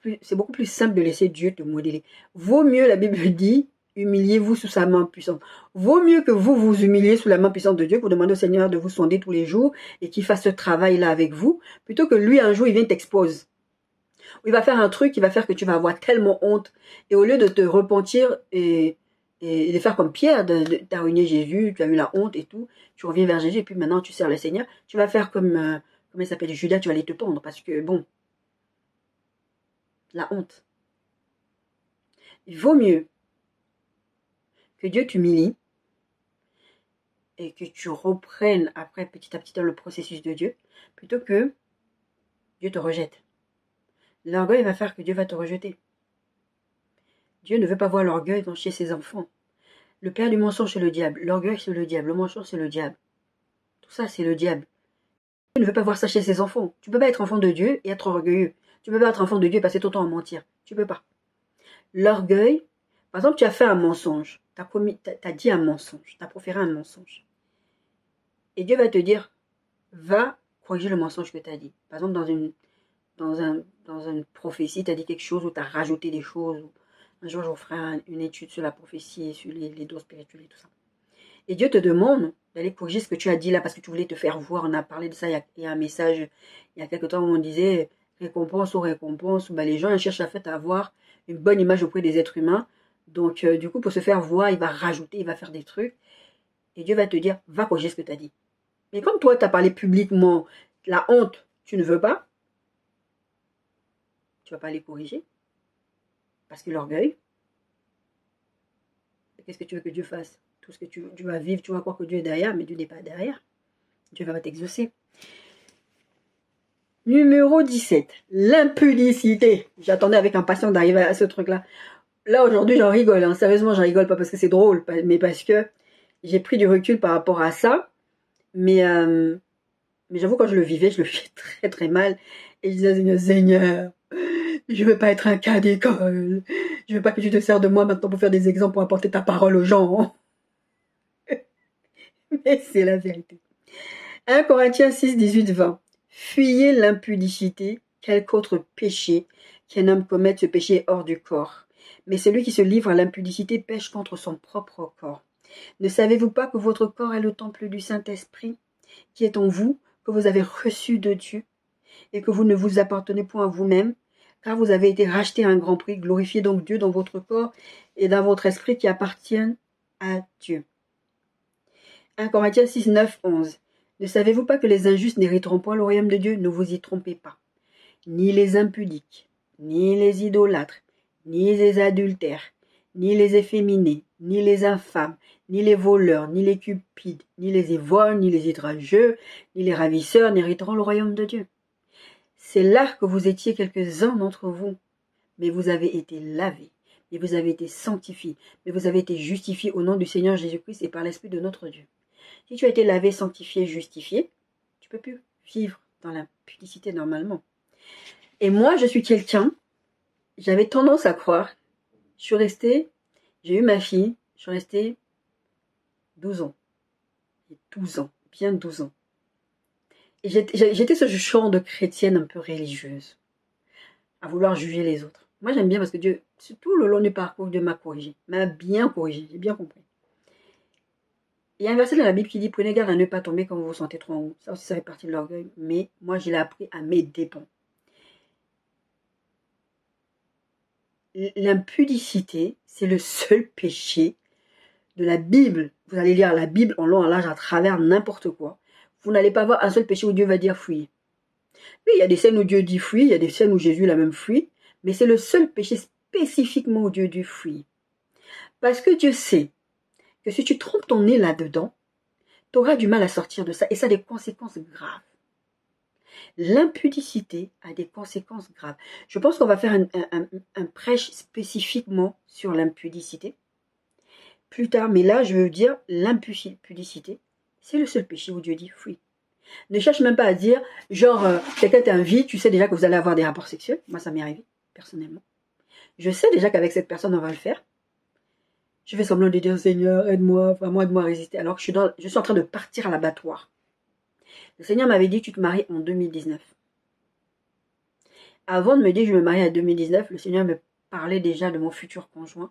plus simple de laisser Dieu te modeler. Vaut mieux, la Bible dit, humiliez-vous sous sa main puissante. Vaut mieux que vous vous humiliez sous la main puissante de Dieu, que vous demandez au Seigneur de vous sonder tous les jours et qu'il fasse ce travail-là avec vous, plutôt que lui, un jour, il vient t'expose. Il va faire un truc qui va faire que tu vas avoir tellement honte. Et au lieu de te repentir et de faire comme Pierre, t'as ruiné Jésus, tu as eu la honte et tout, tu reviens vers Jésus et puis maintenant tu sers le Seigneur, tu vas faire comme, comment il s'appelle, Judas, tu vas aller te pendre parce que, bon, la honte. Il vaut mieux que Dieu t'humilie et que tu reprennes après petit à petit dans le processus de Dieu, plutôt que Dieu te rejette. L'orgueil va faire que Dieu va te rejeter. Dieu ne veut pas voir l'orgueil chez ses enfants. Le père du mensonge, c'est le diable. L'orgueil, c'est le diable. Le mensonge, c'est le diable. Tout ça, c'est le diable. Dieu ne veut pas voir ça chez ses enfants. Tu ne peux pas être enfant de Dieu et être orgueilleux. Tu ne peux pas être enfant de Dieu et passer ton temps à mentir. Tu ne peux pas. L'orgueil, par exemple, tu as fait un mensonge. Tu as dit un mensonge. Tu as proféré un mensonge. Et Dieu va te dire, va corriger le mensonge que tu as dit. Par exemple, dans une prophétie, tu as dit quelque chose ou tu as rajouté des choses. Un jour, je vous ferai une étude sur la prophétie, sur les dons spirituels et tout ça. Et Dieu te demande d'aller corriger ce que tu as dit là parce que tu voulais te faire voir. On a parlé de ça, il y a un message, il y a quelque temps où on disait récompense ou récompense. Ben, les gens cherchent à fait à avoir une bonne image auprès des êtres humains. Donc, du coup, pour se faire voir, il va rajouter, il va faire des trucs. Et Dieu va te dire, va corriger ce que tu as dit. Mais comme toi, tu as parlé publiquement, la honte, tu ne veux pas, tu ne vas pas les corriger. Parce que l'orgueil, qu'est-ce que tu veux que Dieu fasse? Tout ce que tu vas vivre, tu vas croire que Dieu est derrière, mais Dieu n'est pas derrière. Dieu va t'exaucer. Numéro 17, l'impudicité. J'attendais avec impatience d'arriver à ce truc-là. Là, aujourd'hui, j'en rigole. Hein. Sérieusement, j'en rigole pas parce que c'est drôle, mais parce que j'ai pris du recul par rapport à ça. Mais j'avoue, quand je le vivais très très mal. Et je disais, Seigneur, je veux pas être un cas d'école. Je veux pas que tu te sers de moi maintenant pour faire des exemples, pour apporter ta parole aux gens. Mais c'est la vérité. 1 Corinthiens 6, 18, 20. Fuyez l'impudicité, quelque autre péché qu'un homme commette, ce péché est hors du corps. Mais celui qui se livre à l'impudicité pêche contre son propre corps. Ne savez-vous pas que votre corps est le temple du Saint-Esprit, qui est en vous, que vous avez reçu de Dieu, et que vous ne vous appartenez point à vous-même, car vous avez été rachetés à un grand prix. Glorifiez donc Dieu dans votre corps et dans votre esprit qui appartiennent à Dieu. 1 Corinthiens 6, 9, 11. Ne savez-vous pas que les injustes n'hériteront point le royaume de Dieu? Ne vous y trompez pas. Ni les impudiques, ni les idolâtres, ni les adultères, ni les efféminés, ni les infâmes, ni les voleurs, ni les cupides, ni les ivrognes, ni les outrageux, ni les ravisseurs n'hériteront le royaume de Dieu. C'est là que vous étiez quelques-uns d'entre vous, mais vous avez été lavés, mais vous avez été sanctifiés, mais vous avez été justifiés au nom du Seigneur Jésus-Christ et par l'Esprit de notre Dieu. Si tu as été lavé, sanctifié, justifié, tu ne peux plus vivre dans l'impudicité normalement. Et moi, je suis quelqu'un, j'avais tendance à croire, j'ai eu ma fille, je suis restée 12 ans. 12 ans, bien 12 ans. Et j'étais ce genre de chrétienne un peu religieuse, à vouloir juger les autres. Moi, j'aime bien parce que Dieu, tout le long du parcours, Dieu m'a corrigé, m'a bien corrigé, j'ai bien compris. Il y a un verset dans la Bible qui dit « Prenez garde à ne pas tomber quand vous vous sentez trop en haut ». Ça aussi, ça fait partie de l'orgueil, mais moi, je l'ai appris à mes dépens. L'impudicité, c'est le seul péché de la Bible. Vous allez lire la Bible en long, en large, à travers n'importe quoi. Vous n'allez pas voir un seul péché où Dieu va dire fuyez. Oui, il y a des scènes où Dieu dit fuis, il y a des scènes où Jésus l'a même fui, mais c'est le seul péché spécifiquement où Dieu dit fuis. Parce que Dieu sait que si tu trompes ton nez là-dedans, tu auras du mal à sortir de ça, et ça a des conséquences graves. L'impudicité a des conséquences graves. Je pense qu'on va faire un prêche spécifiquement sur l'impudicité plus tard, mais là, je veux dire, l'impudicité, c'est le seul péché où Dieu dit fuis. Ne cherche même pas à dire, genre, quelqu'un t'invite, tu sais déjà que vous allez avoir des rapports sexuels. Moi, ça m'est arrivé, personnellement. Je sais déjà qu'avec cette personne, on va le faire. Je fais semblant de dire, Seigneur, aide-moi, vraiment aide-moi à résister, alors que je suis en train de partir à l'abattoir. Le Seigneur m'avait dit, tu te maries en 2019. Avant de me dire que je me marie en 2019, le Seigneur me parlait déjà de mon futur conjoint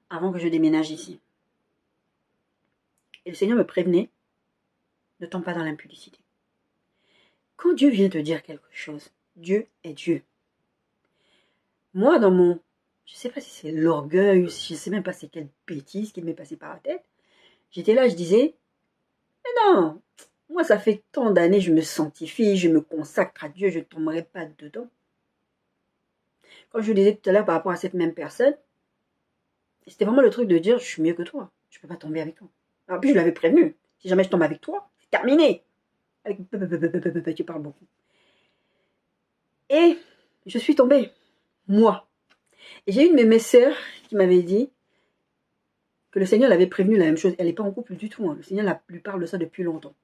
avant que je déménage ici. Et le Seigneur me prévenait, ne tombe pas dans l'impudicité. Quand Dieu vient te dire quelque chose, Dieu est Dieu. Moi, dans mon... Je ne sais pas si c'est l'orgueil, je ne sais même pas c'est quelle bêtise qui m'est passée par la tête. J'étais là, je disais, mais non, moi ça fait tant d'années, je me sanctifie, je me consacre à Dieu, je ne tomberai pas dedans. Comme je vous disais tout à l'heure par rapport à cette même personne, c'était vraiment le truc de dire, je suis mieux que toi, je ne peux pas tomber avec toi. En plus, je l'avais prévenu, si jamais je tombe avec toi, c'est terminé. Tu parles beaucoup. Et je suis tombée, moi. Et j'ai une de mes sœurs qui m'avait dit que le Seigneur l'avait prévenu la même chose. Elle n'est pas en couple du tout. Hein. Le Seigneur lui parle de ça depuis longtemps.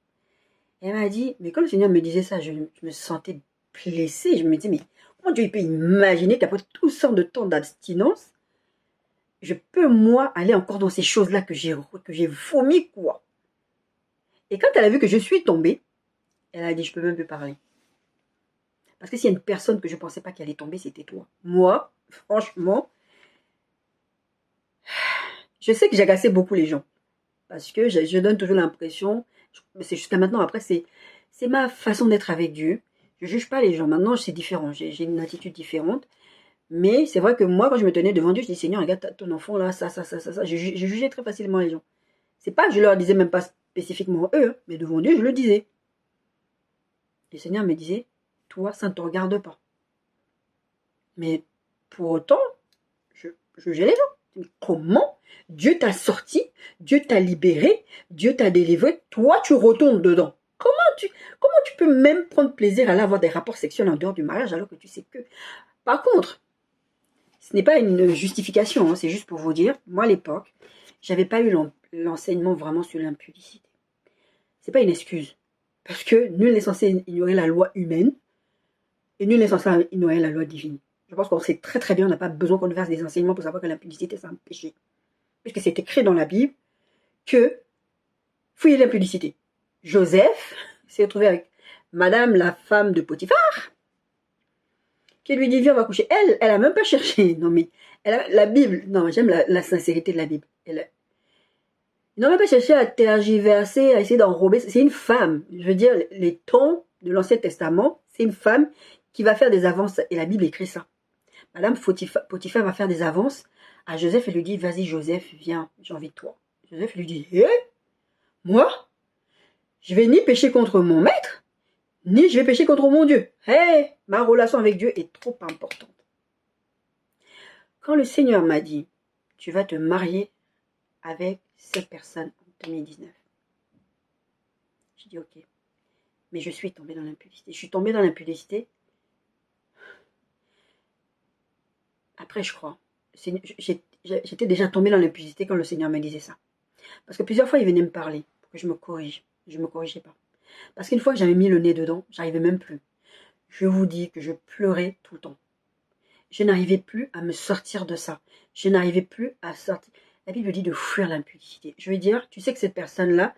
Et elle m'a dit, mais quand le Seigneur me disait ça, je me sentais blessée. Je me disais, mais comment Dieu peut imaginer qu'après tout ce de temps d'abstinence, je peux, moi, aller encore dans ces choses-là que j'ai vomi, quoi. Et quand elle a vu que je suis tombée, elle a dit, je peux même plus parler. Parce que s'il y a une personne que je ne pensais pas qu'elle allait tomber, c'était toi. Moi, franchement, je sais que j'agaçais beaucoup les gens. Parce que je donne toujours l'impression, c'est jusqu'à maintenant, après, c'est ma façon d'être avec Dieu. Je ne juge pas les gens. Maintenant, c'est différent. J'ai une attitude différente. Mais c'est vrai que moi, quand je me tenais devant Dieu, je dis, Seigneur, regarde ton enfant là, ça. Je jugeais très facilement les gens. C'est pas que je leur disais même pas spécifiquement eux, mais devant Dieu, je le disais. Le Seigneur me disait, toi, ça ne te regarde pas. Mais pour autant, je jugeais les gens. Comment Dieu t'a sorti, Dieu t'a libéré, Dieu t'a délivré, toi tu retournes dedans. Comment tu peux même prendre plaisir à aller avoir des rapports sexuels en dehors du mariage alors que tu sais que... Par contre, ce n'est pas une justification, hein, c'est juste pour vous dire, moi à l'époque, j'avais pas eu l'enseignement vraiment sur l'impudicité. C'est pas une excuse. Parce que nul n'est censé ignorer la loi humaine et nul n'est censé ignorer la loi divine. Je pense qu'on sait très très bien, on n'a pas besoin qu'on nous fasse des enseignements pour savoir que l'impudicité c'est un péché. Puisque c'est écrit dans la Bible que fuyez l'impudicité. Joseph s'est retrouvé avec Madame la femme de Potiphar qui lui dit viens on va coucher. Elle a même pas cherché. Non mais la Bible, non j'aime la sincérité de la Bible. Elle n'a même pas cherché à tergiverser, à essayer d'enrober. C'est une femme. Je veux dire les temps de l'Ancien Testament, c'est une femme qui va faire des avances et la Bible écrit ça. Madame Potiphar va faire des avances à Joseph et lui dit vas-y Joseph viens j'ai envie de toi. Joseph lui dit moi je vais ni pécher contre mon maître ni je vais pécher contre mon Dieu. Ma relation avec Dieu est trop importante. Quand le Seigneur m'a dit tu vas te marier avec cette personne en 2019, j'ai dit ok, mais je suis tombée dans l'impudicité. Je suis tombée dans l'impudicité après je crois. J'étais déjà tombée dans l'impudicité quand le Seigneur me disait ça. Parce que plusieurs fois, il venait me parler pour que je me corrige. Je ne me corrigeais pas. Parce qu'une fois que j'avais mis le nez dedans, j'arrivais même plus. Je vous dis que je pleurais tout le temps. Je n'arrivais plus à me sortir de ça. Je n'arrivais plus à sortir. La Bible dit de fuir l'impudicité. Je veux dire, tu sais que cette personne-là,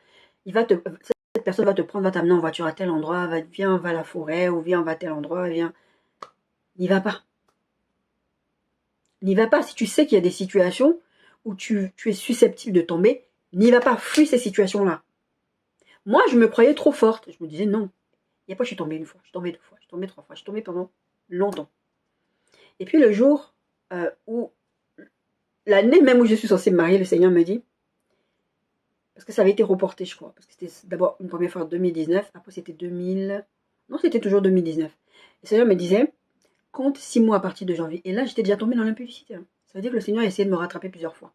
Cette personne va te prendre, va t'amener en voiture à tel endroit, viens, on va à la forêt, ou viens, on va à tel endroit, viens. N'y va pas. N'y va pas. Si tu sais qu'il y a des situations où tu es susceptible de tomber, n'y va pas. Fuis ces situations-là. Moi, je me croyais trop forte. Je me disais non. Et après, je suis tombée une fois, je suis tombée 2 fois, je suis tombée 3 fois, je suis tombée pendant longtemps. Et puis le jour où, l'année même où je suis censée me marier, le Seigneur me dit, parce que ça avait été reporté, je crois, parce que c'était d'abord une première fois en 2019, après c'était 2000, non, c'était toujours 2019. Le Seigneur me disait, compte 6 mois à partir de janvier. Et là, j'étais déjà tombée dans l'impudicité. Hein. Ça veut dire que le Seigneur a essayé de me rattraper plusieurs fois.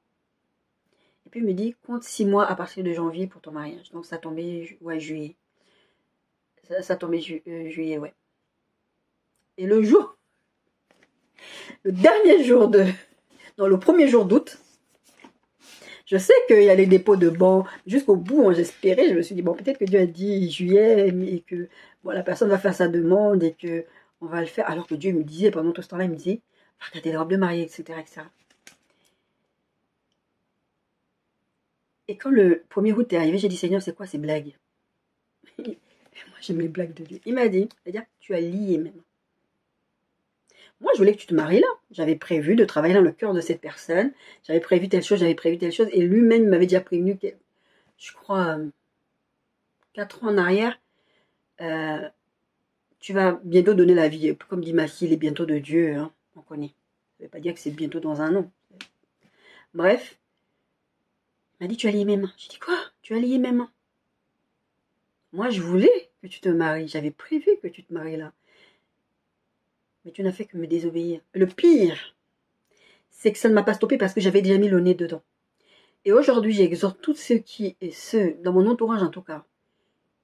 Et puis il me dit, compte 6 mois à partir de janvier pour ton mariage. Donc ça tombait, ouais, juillet. Ça tombait juillet, ouais. Et le jour, le dernier jour de, non, le premier jour d'août, je sais qu'il y a les dépôts de bancs. Jusqu'au bout, hein, j'espérais. Je me suis dit, bon, peut-être que Dieu a dit juillet et que bon, la personne va faire sa demande et que on va le faire. Alors que Dieu me disait, pendant tout ce temps-là, il me disait, regardez les robes de mariée, etc., etc. Et quand le 1er août est arrivé, j'ai dit, Seigneur, c'est quoi ces blagues? Moi, j'aime les blagues de Dieu. Il m'a dit, c'est-à-dire, tu as lié même. Moi, je voulais que tu te maries là. J'avais prévu de travailler dans le cœur de cette personne. J'avais prévu telle chose, j'avais prévu telle chose. Et lui-même m'avait déjà prévenu, je crois, 4 ans en arrière, tu vas bientôt donner la vie. Comme dit Massy, il est bientôt de Dieu. Hein, on connaît. Ça ne veut pas dire que c'est bientôt dans un an. Bref, il m'a dit, tu as lié mes mains. J'ai dit, quoi? Tu as lié mes mains? Moi, je voulais que tu te maries. J'avais prévu que tu te maries là. Mais tu n'as fait que me désobéir. Le pire, c'est que ça ne m'a pas stoppé parce que j'avais déjà mis le nez dedans. Et aujourd'hui, j'exhorte tous ceux dans mon entourage en tout cas,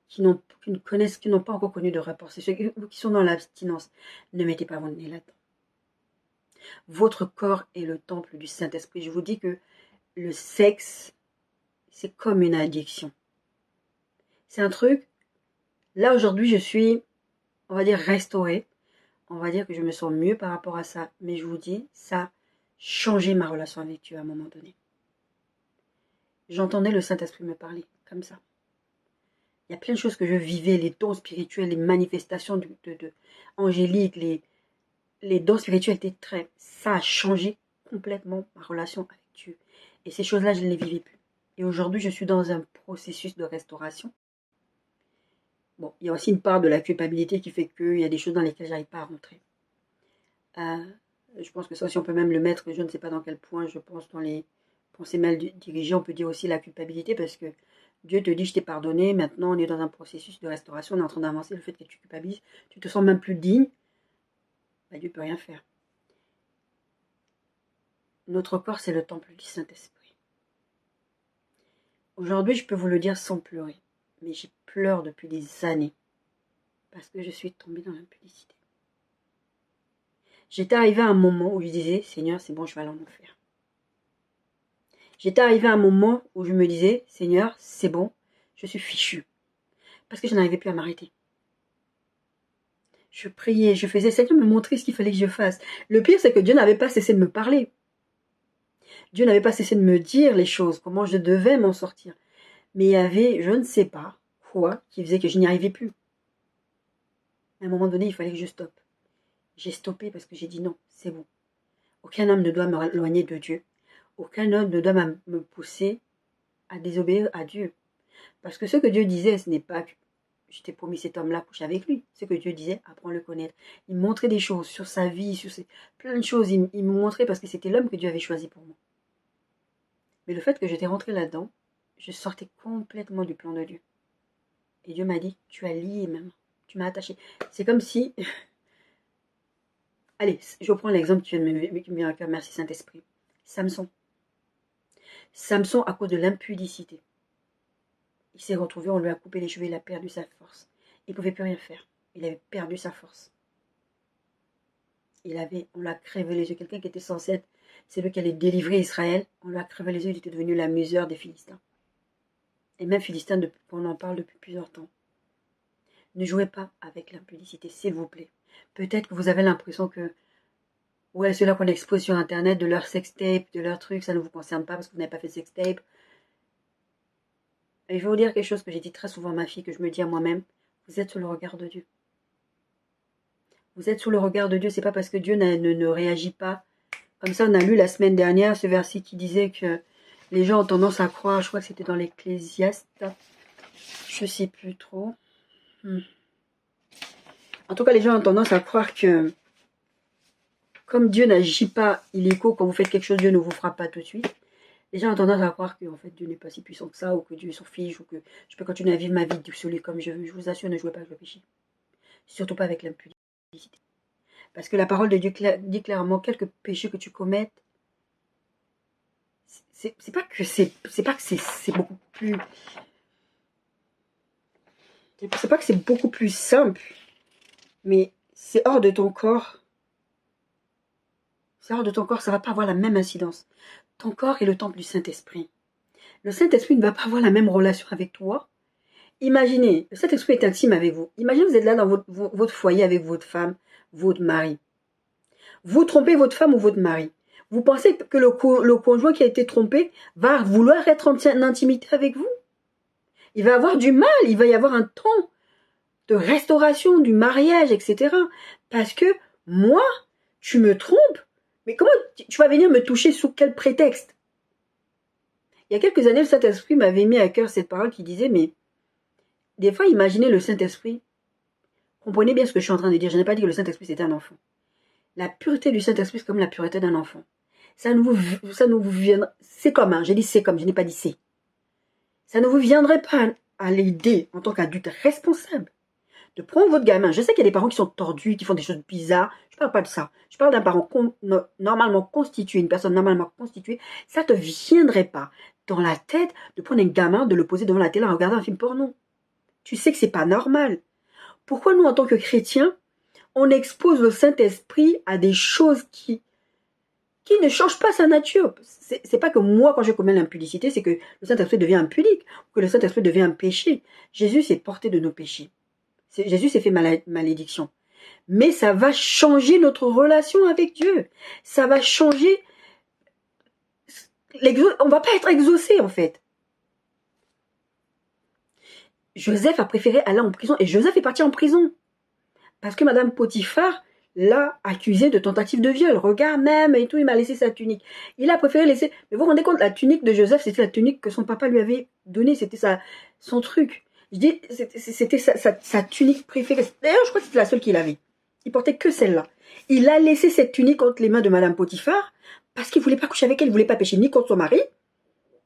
qui ne connaissent, qui n'ont pas encore connu de rapport sexuel, ou qui sont dans l'abstinence, ne mettez pas votre nez là-dedans. Votre corps est le temple du Saint-Esprit. Je vous dis que le sexe, c'est comme une addiction. C'est un truc, là aujourd'hui, je suis, on va dire, restaurée. On va dire que je me sens mieux par rapport à ça. Mais je vous dis, ça a changé ma relation avec Dieu à un moment donné. J'entendais le Saint-Esprit me parler comme ça. Il y a plein de choses que je vivais, les dons spirituels, les manifestations angéliques, les dons spirituels étaient très... Ça a changé complètement ma relation avec Dieu. Et ces choses-là, je ne les vivais plus. Et aujourd'hui, je suis dans un processus de restauration. Bon, il y a aussi une part de la culpabilité qui fait qu'il y a des choses dans lesquelles je n'arrive pas à rentrer. Je pense que ça aussi, on peut même le mettre, je ne sais pas dans quel point, je pense dans les pensées mal dirigées, on peut dire aussi la culpabilité parce que Dieu te dit, je t'ai pardonné, maintenant on est dans un processus de restauration, on est en train d'avancer, le fait que tu culpabilises, tu te sens même plus digne, bah, Dieu ne peut rien faire. Notre corps, c'est le temple du Saint-Esprit. Aujourd'hui, je peux vous le dire sans pleurer, mais je pleure depuis des années, parce que je suis tombée dans l'impudicité. J'étais arrivée à un moment où je disais, Seigneur, c'est bon, je vais aller en enfer. J'étais arrivée à un moment où je me disais, Seigneur, c'est bon, je suis fichue. Parce que je n'arrivais plus à m'arrêter. Je priais, je faisais, Seigneur me montrer ce qu'il fallait que je fasse. Le pire, c'est que Dieu n'avait pas cessé de me parler. Dieu n'avait pas cessé de me dire les choses, comment je devais m'en sortir. Mais il y avait, je ne sais pas quoi, qui faisait que je n'y arrivais plus. À un moment donné, il fallait que je stoppe. J'ai stoppé parce que j'ai dit non, c'est bon. Aucun homme ne doit m'éloigner de Dieu. Aucun homme ne doit me pousser à désobéir à Dieu. Parce que ce que Dieu disait, ce n'est pas que je t'ai promis cet homme-là, couche avec lui. Ce que Dieu disait, apprends à le connaître. Il me montrait des choses sur sa vie, plein de choses. Il me montrait parce que c'était l'homme que Dieu avait choisi pour moi. Mais le fait que j'étais rentrée là-dedans, je sortais complètement du plan de Dieu. Et Dieu m'a dit, tu as lié même. Tu m'as attaché. C'est comme si... Allez, je reprends l'exemple que tu viens de me mettre à cœur. Merci Saint-Esprit. Samson. Samson, à cause de l'impudicité, il s'est retrouvé, on lui a coupé les cheveux, il a perdu sa force. Il ne pouvait plus rien faire. Il avait perdu sa force. On lui a crevé les yeux. Quelqu'un qui était censé être, c'est lui qui allait délivrer Israël. On lui a crevé les yeux, il était devenu la misère des Philistins. Et même Philistins, on en parle depuis plusieurs temps. Ne jouez pas avec l'impudicité, s'il vous plaît. Peut-être que vous avez l'impression que, ouais, ceux-là qu'on expose sur Internet, de leur sextape, de leur truc, ça ne vous concerne pas parce que vous n'avez pas fait de sextape. Et je vais vous dire quelque chose que j'ai dit très souvent à ma fille, que je me dis à moi-même, vous êtes sous le regard de Dieu. Vous êtes sous le regard de Dieu, c'est pas parce que Dieu ne réagit pas. Comme ça, on a lu la semaine dernière ce verset qui disait que les gens ont tendance à croire, je crois que c'était dans l'Ecclésiaste, je sais plus trop. En tout cas, les gens ont tendance à croire que comme Dieu n'agit pas illico, quand vous faites quelque chose, Dieu ne vous frappe pas tout de suite. Les gens ont tendance à croire que en fait, Dieu n'est pas si puissant que ça, ou que Dieu s'en fiche, ou que je peux continuer à vivre ma vie absolue comme je veux. Je vous assure, ne jouez pas avec le péché. Surtout pas avec l'impudicité. Parce que la parole de Dieu dit clairement, quelques péchés que tu commettes, c'est pas que c'est beaucoup plus... C'est pas que c'est beaucoup plus simple, mais c'est hors de ton corps. C'est hors de ton corps, ça va pas avoir la même incidence. Ton corps est le temple du Saint-Esprit. Le Saint-Esprit ne va pas avoir la même relation avec toi. Imaginez, le Saint-Esprit est intime avec vous. Imaginez, vous êtes là dans votre foyer avec votre femme, votre mari. Vous trompez votre femme ou votre mari. Vous pensez que le conjoint qui a été trompé va vouloir être en intimité avec vous? Il va avoir du mal, il va y avoir un temps de restauration du mariage, etc. Parce que moi, tu me trompes, mais comment tu vas venir me toucher sous quel prétexte? Il y a quelques années, le Saint-Esprit m'avait mis à cœur cette parole qui disait, mais des fois, imaginez le Saint-Esprit. Comprenez bien ce que je suis en train de dire. Je n'ai pas dit que le Saint-Esprit, c'était un enfant. La pureté du Saint-Esprit, c'est comme la pureté d'un enfant. Ça ne vous viendra... C'est comme, hein, j'ai dit c'est comme, je n'ai pas dit c'est. Ça ne vous viendrait pas à l'idée, en tant qu'adulte responsable, de prendre votre gamin. Je sais qu'il y a des parents qui sont tordus, qui font des choses bizarres. Je ne parle pas de ça. Je parle d'un parent normalement constitué, une personne normalement constituée. Ça ne te viendrait pas dans la tête de prendre un gamin, de le poser devant la télé en regardant un film porno. Tu sais que c'est pas normal. Pourquoi nous, en tant que chrétiens, on expose le Saint-Esprit à des choses qui ne changent pas sa nature? C'est pas que moi, quand je commets l'impudicité, c'est que le Saint-Esprit devient impudique, ou que le Saint-Esprit devient un péché. Jésus s'est porté de nos péchés. Jésus s'est fait malédiction. Mais ça va changer notre relation avec Dieu. Ça va changer... On va pas être exaucé, en fait. Joseph a préféré aller en prison, et Joseph est parti en prison. Parce que Madame Potiphar l'a accusé de tentative de viol. Regarde même et tout, il m'a laissé sa tunique. Il a préféré laisser... Mais vous vous rendez compte, la tunique de Joseph, c'était la tunique que son papa lui avait donnée. C'était son truc. Je dis, c'était sa tunique préférée. D'ailleurs, je crois que c'était la seule qu'il avait. Il portait que celle-là. Il a laissé cette tunique entre les mains de Madame Potiphar parce qu'il ne voulait pas coucher avec elle. Il ne voulait pas pécher ni contre son mari,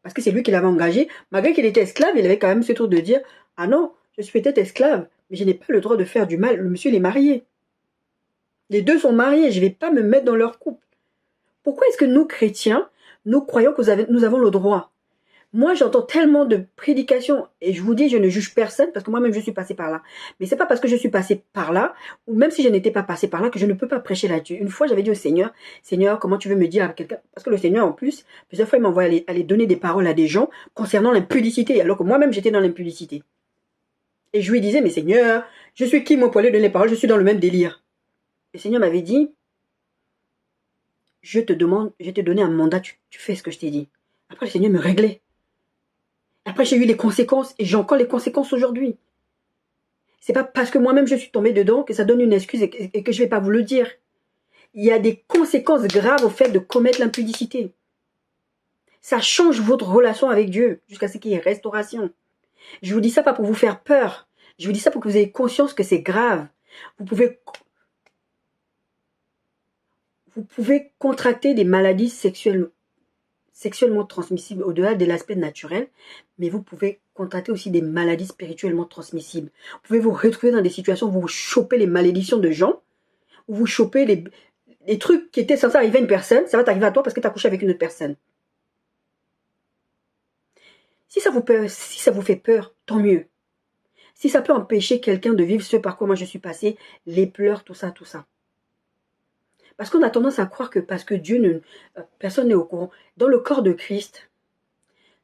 parce que c'est lui qui l'avait engagé. Malgré qu'il était esclave, il avait quand même ce tour de dire, ah non, je suis peut-être esclave, mais je n'ai pas le droit de faire du mal. Le monsieur, il est marié. Les deux sont mariés, je ne vais pas me mettre dans leur couple. Pourquoi est-ce que nous, chrétiens, nous croyons que nous avons le droit? Moi, j'entends tellement de prédications, et je vous dis, je ne juge personne, parce que moi-même, je suis passée par là. Mais c'est pas parce que je suis passée par là, ou même si je n'étais pas passée par là, que je ne peux pas prêcher là-dessus. Une fois, j'avais dit au Seigneur, Seigneur, comment tu veux me dire à quelqu'un? Parce que le Seigneur, en plus, plusieurs fois, il m'envoie aller donner des paroles à des gens concernant l'impudicité, alors que moi-même, j'étais dans l'impudicité. Et je lui disais, mais Seigneur, je suis qui, moi, pour aller donner les paroles? Je suis dans le même délire. Le Seigneur m'avait dit, je t'ai donné un mandat, tu fais ce que je t'ai dit. Après, le Seigneur me réglait. Après, j'ai eu les conséquences, et j'ai encore les conséquences aujourd'hui. C'est pas parce que moi-même je suis tombée dedans que ça donne une excuse et que je vais pas vous le dire. Il y a des conséquences graves au fait de commettre l'impudicité. Ça change votre relation avec Dieu jusqu'à ce qu'il y ait restauration. Je vous dis ça pas pour vous faire peur. Je vous dis ça pour que vous ayez conscience que c'est grave. Vous pouvez contracter des maladies sexuellement transmissibles au-delà de l'aspect naturel, mais vous pouvez contracter aussi des maladies spirituellement transmissibles. Vous pouvez vous retrouver dans des situations où vous chopez les malédictions de gens, où vous chopez les trucs qui étaient censés arriver à une personne, ça va t'arriver à toi parce que tu as couché avec une autre personne. Si ça vous fait peur, tant mieux. Si ça peut empêcher quelqu'un de vivre ce par quoi moi je suis passée, les pleurs, tout ça. Parce qu'on a tendance à croire que parce que personne n'est au courant. Dans le corps de Christ,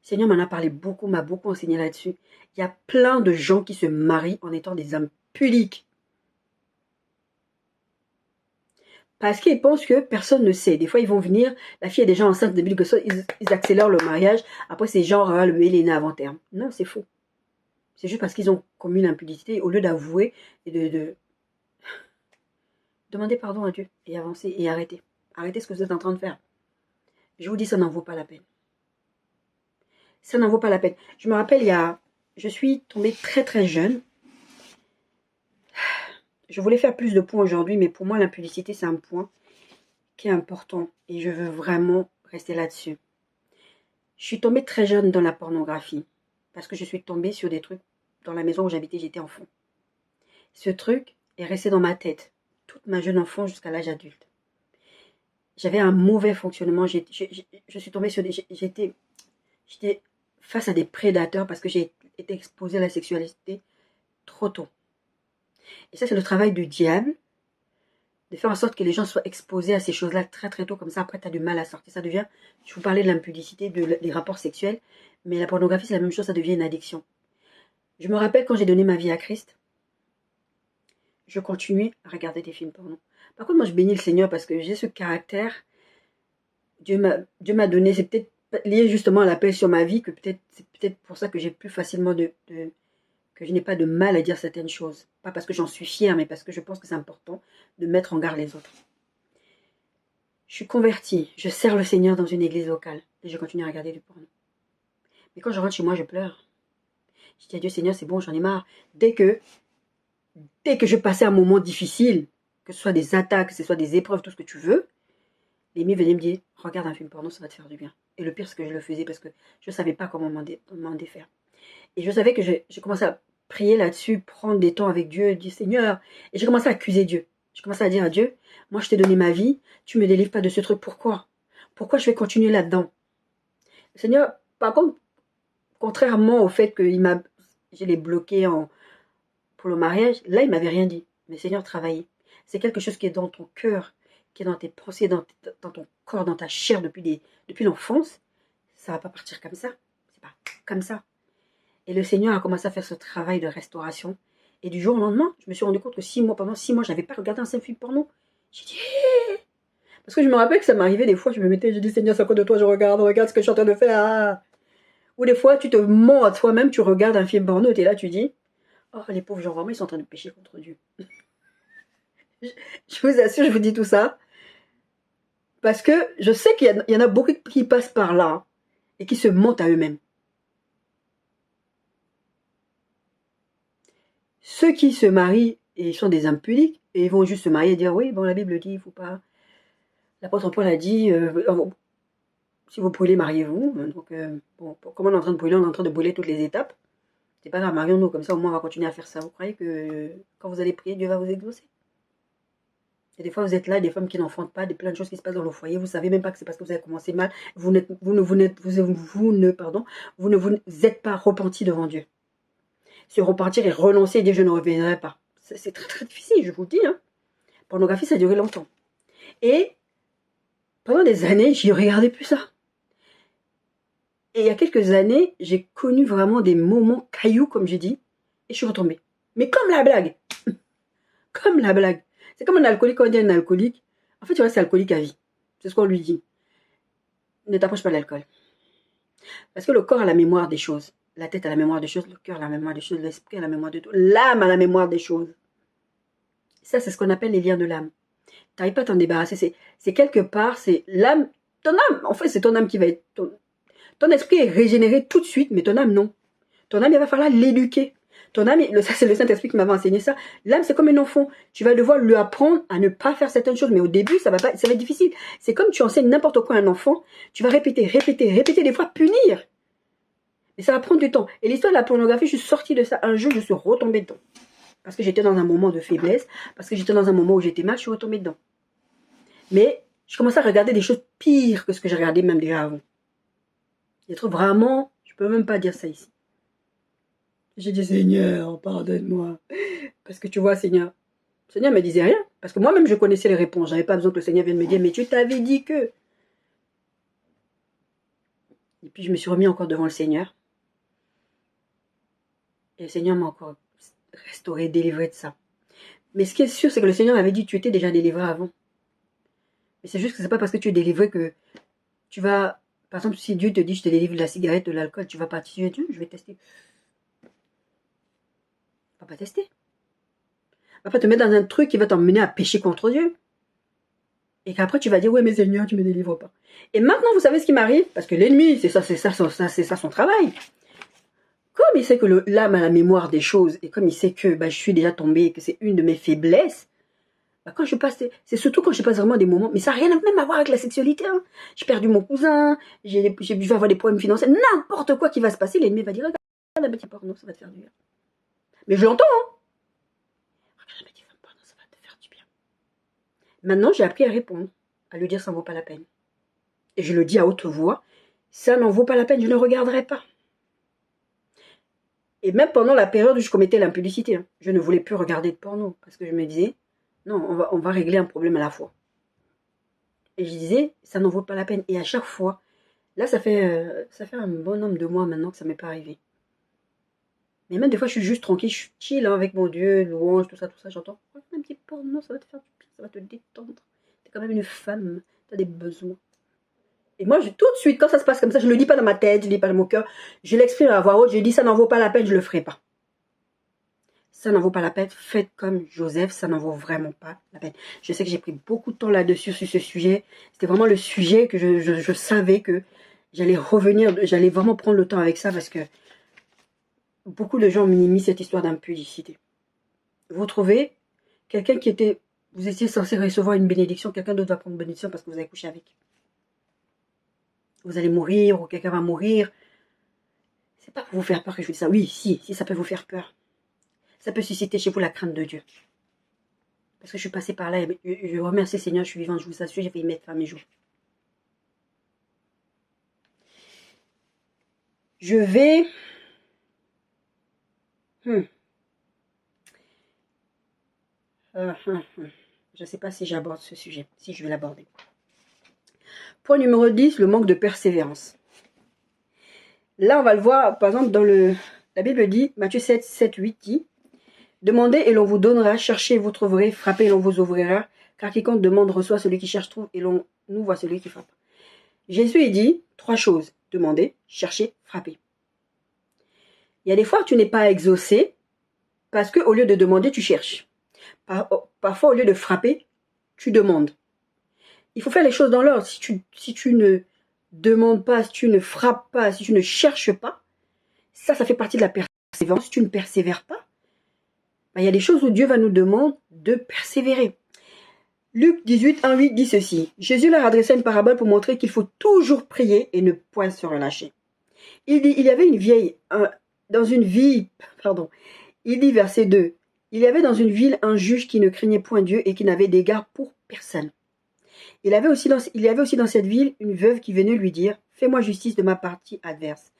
le Seigneur m'en a parlé beaucoup, m'a beaucoup enseigné là-dessus. Il y a plein de gens qui se marient en étant des âmes pudiques. Parce qu'ils pensent que personne ne sait. Des fois, ils vont venir, la fille est déjà enceinte, début de grossesse, ils accélèrent le mariage. Après, c'est genre, le bébé est né avant terme. Non, c'est faux. C'est juste parce qu'ils ont commis l'impudicité, au lieu d'avouer et de demander pardon à Dieu et avancer et arrêter. Arrêtez ce que vous êtes en train de faire. Je vous dis, ça n'en vaut pas la peine. Ça n'en vaut pas la peine. Je me rappelle, je suis tombée très très jeune. Je voulais faire plus de points aujourd'hui, mais pour moi, l'impudicité, c'est un point qui est important. Et je veux vraiment rester là-dessus. Je suis tombée très jeune dans la pornographie. Parce que je suis tombée sur des trucs dans la maison où j'habitais, j'étais enfant. Ce truc est resté dans ma tête toute ma jeune enfance jusqu'à l'âge adulte. J'avais un mauvais fonctionnement. Je suis tombée sur j'étais face à des prédateurs parce que j'ai été exposée à la sexualité trop tôt. Et ça, c'est le travail du diable, de faire en sorte que les gens soient exposés à ces choses-là très très tôt, comme ça après tu as du mal à sortir. Ça devient, je vous parlais de l'impudicité, des rapports sexuels, mais la pornographie c'est la même chose, ça devient une addiction. Je me rappelle quand j'ai donné ma vie à Christ, je continuais à regarder des films porno. Par contre, moi je bénis le Seigneur parce que j'ai ce caractère, Dieu m'a donné, c'est peut-être lié justement à l'appel sur ma vie, que c'est peut-être pour ça que j'ai plus facilement que je n'ai pas de mal à dire certaines choses. Pas parce que j'en suis fière, mais parce que je pense que c'est important de mettre en garde les autres. Je suis convertie, je sers le Seigneur dans une église locale et je continue à regarder du porno. Mais quand je rentre chez moi, je pleure. Je dis à Dieu, Seigneur, c'est bon, j'en ai marre. Dès que je passais un moment difficile, que ce soit des attaques, que ce soit des épreuves, tout ce que tu veux, l'ennemi venait me dire, regarde un film porno, ça va te faire du bien. Et le pire, c'est que je le faisais parce que je ne savais pas comment m'en défaire. Et je savais que j'ai commencé à prier là-dessus, prendre des temps avec Dieu, dire Seigneur. Et j'ai commencé à accuser Dieu. J'ai commencé à dire à Dieu, moi je t'ai donné ma vie, tu me délivres pas de ce truc, pourquoi? Pourquoi je vais continuer là-dedans? Seigneur, par contre, contrairement au fait que je l'ai bloqué pour le mariage, là il m'avait rien dit. Mais Seigneur, travaillez. C'est quelque chose qui est dans ton cœur, qui est dans tes pensées, dans ton corps, dans ta chair depuis l'enfance. Ça va pas partir comme ça. C'est pas comme ça. Et le Seigneur a commencé à faire ce travail de restauration. Et du jour au lendemain, je me suis rendu compte que pendant 6 mois, je n'avais pas regardé un seul film porno. J'ai dit, parce que je me rappelle que ça m'arrivait des fois, je dis, Seigneur, c'est à cause de toi, je regarde ce que je suis en train de faire. Ou des fois, tu te mens à toi-même, tu regardes un film porno, tu es là, tu dis, oh, les pauvres gens, vraiment, ils sont en train de pécher contre Dieu. Je vous assure, je vous dis tout ça. Parce que je sais qu'il y en a beaucoup qui passent par là et qui se mentent à eux-mêmes. Ceux qui se marient et sont des impudiques, et ils vont juste se marier et dire, oui, bon, la Bible dit, il ne faut pas... L'apôtre Paul a dit, si vous brûlez, mariez-vous. Donc, bon, comme on est en train de brûler, on est en train de brûler toutes les étapes. C'est pas grave, marions-nous, comme ça au moins on va continuer à faire ça. Vous croyez que quand vous allez prier, Dieu va vous exaucer? Et des fois vous êtes là, des femmes qui n'enfantent pas, plein de choses qui se passent dans le foyer, vous savez même pas que c'est parce que vous avez commencé mal, vous ne vous êtes pas repenti devant Dieu. Se repentir et renoncer et dire je ne reviendrai pas. C'est très très difficile, je vous le dis. Hein. Pornographie, ça a duré longtemps. Et pendant des années, j'y regardais plus ça. Et il y a quelques années, j'ai connu vraiment des moments cailloux, comme j'ai dit, et je suis retombée. Mais comme la blague. Comme la blague. C'est comme un alcoolique, quand on dit un alcoolique. En fait, tu vois, c'est alcoolique à vie. C'est ce qu'on lui dit. Ne t'approche pas de l'alcool. Parce que le corps a la mémoire des choses. La tête a la mémoire des choses, le cœur a la mémoire des choses, l'esprit a la mémoire de tout. L'âme a la mémoire des choses. Ça, c'est ce qu'on appelle les liens de l'âme. Tu n'arrives pas à t'en débarrasser. C'est quelque part, c'est l'âme. Ton âme, en fait, c'est ton âme qui va être... Ton esprit est régénéré tout de suite, mais ton âme, non. Ton âme, il va falloir l'éduquer. Ton âme, ça c'est le Saint-Esprit qui m'avait enseigné ça. L'âme, c'est comme un enfant. Tu vas devoir lui apprendre à ne pas faire certaines choses. Mais au début, ça va être difficile. C'est comme tu enseignes n'importe quoi à un enfant. Tu vas répéter, des fois punir. Mais ça va prendre du temps. Et l'histoire de la pornographie, je suis sortie de ça. Un jour, je suis retombée dedans. Parce que j'étais dans un moment de faiblesse. Parce que j'étais dans un moment où j'étais mal, je suis retombée dedans. Mais je commençais à regarder des choses pires que ce que j'ai regardé même déjà avant. Des trucs vraiment, je peux même pas dire ça ici. J'ai dit, Seigneur, pardonne-moi. Parce que tu vois, Seigneur me disait rien. Parce que moi-même, je connaissais les réponses. J'avais pas besoin que le Seigneur vienne me dire, mais tu t'avais dit que... Et puis, je me suis remis encore devant le Seigneur. Et le Seigneur m'a encore restauré, délivré de ça. Mais ce qui est sûr, c'est que le Seigneur m'avait dit, tu étais déjà délivré avant. Mais c'est juste que c'est pas parce que tu es délivré que tu vas... Par exemple, si Dieu te dit, je te délivre de la cigarette, de l'alcool, tu vas pas dire, Dieu, je vais tester. va pas tester. Va pas te mettre dans un truc qui va t'emmener à pécher contre Dieu. Et qu'après tu vas dire, ouais mais Seigneur, tu me délivres pas. Et maintenant, vous savez ce qui m'arrive? Parce que l'ennemi, c'est ça son travail. Comme il sait que l'âme a la mémoire des choses, et comme il sait que je suis déjà tombée, et que c'est une de mes faiblesses, quand je passe, c'est surtout quand je passe vraiment des moments, mais ça n'a rien même à voir avec la sexualité. Hein. J'ai perdu mon cousin, je vais avoir des problèmes financiers, n'importe quoi qui va se passer, l'ennemi va dire, regarde un petit porno, ça va te faire du bien. Mais je l'entends, hein. Regarde un petit porno, ça va te faire du bien. Maintenant, j'ai appris à répondre, à lui dire ça n'en vaut pas la peine. Et je le dis à haute voix, ça n'en vaut pas la peine, je ne regarderai pas. Et même pendant la période où je commettais l'impudicité, hein, je ne voulais plus regarder de porno, parce que je me disais, non, on va régler un problème à la fois. Et je disais, ça n'en vaut pas la peine. Et à chaque fois, là, ça fait un bon nombre de mois maintenant que ça m'est pas arrivé. Mais même des fois, je suis juste tranquille, je suis chill hein, avec mon Dieu, louange, tout ça, j'entends. Un petit porno, ça va te faire du bien, ça va te détendre. T'es quand même une femme, t'as des besoins. Et moi, tout de suite, quand ça se passe comme ça, je ne le dis pas dans ma tête, je ne le dis pas dans mon cœur, je l'exprime à voix haute, je dis ça n'en vaut pas la peine, je ne le ferai pas. Ça n'en vaut pas la peine, faites comme Joseph, ça n'en vaut vraiment pas la peine. Je sais que j'ai pris beaucoup de temps là-dessus, sur ce sujet. C'était vraiment le sujet que je savais que j'allais revenir, j'allais vraiment prendre le temps avec ça parce que beaucoup de gens minimisent cette histoire d'impudicité. Vous trouvez quelqu'un vous étiez censé recevoir une bénédiction, quelqu'un d'autre va prendre une bénédiction parce que vous avez couché avec. Vous allez mourir ou quelqu'un va mourir. C'est pas pour vous faire peur que je vous dis ça. Oui, si ça peut vous faire peur. Ça peut susciter chez vous la crainte de Dieu. Parce que je suis passée par là et je remercie le Seigneur, je suis vivante, je vous assure, j'ai failli mettre fin à mes jours. Je vais... Je ne sais pas si j'aborde ce sujet, si je vais l'aborder. Point numéro 10, le manque de persévérance. Là, on va le voir, par exemple, la Bible dit, Matthieu 7, 8 dit, demandez et l'on vous donnera, cherchez et vous trouverez, frappez et l'on vous ouvrira, car quiconque demande reçoit, celui qui cherche trouve et l'on ouvre à celui qui frappe. Jésus, il dit 3 choses, demandez, cherchez, frappez. Il y a des fois que tu n'es pas exaucé, parce qu'au lieu de demander, tu cherches. Parfois, au lieu de frapper, tu demandes. Il faut faire les choses dans l'ordre. Si tu ne demandes pas, si tu ne frappes pas, si tu ne cherches pas, ça fait partie de la persévérance. Si tu ne persévères pas, il y a des choses où Dieu va nous demander de persévérer. Luc 18, 1, 8 dit ceci. Jésus leur adressait une parabole pour montrer qu'il faut toujours prier et ne point se relâcher. Il dit, il y avait une vieille, dans une ville, il dit verset 2, il y avait dans une ville un juge qui ne craignait point Dieu et qui n'avait d'égard pour personne. Il y avait aussi dans cette ville une veuve qui venait lui dire, fais-moi justice de ma partie adverse.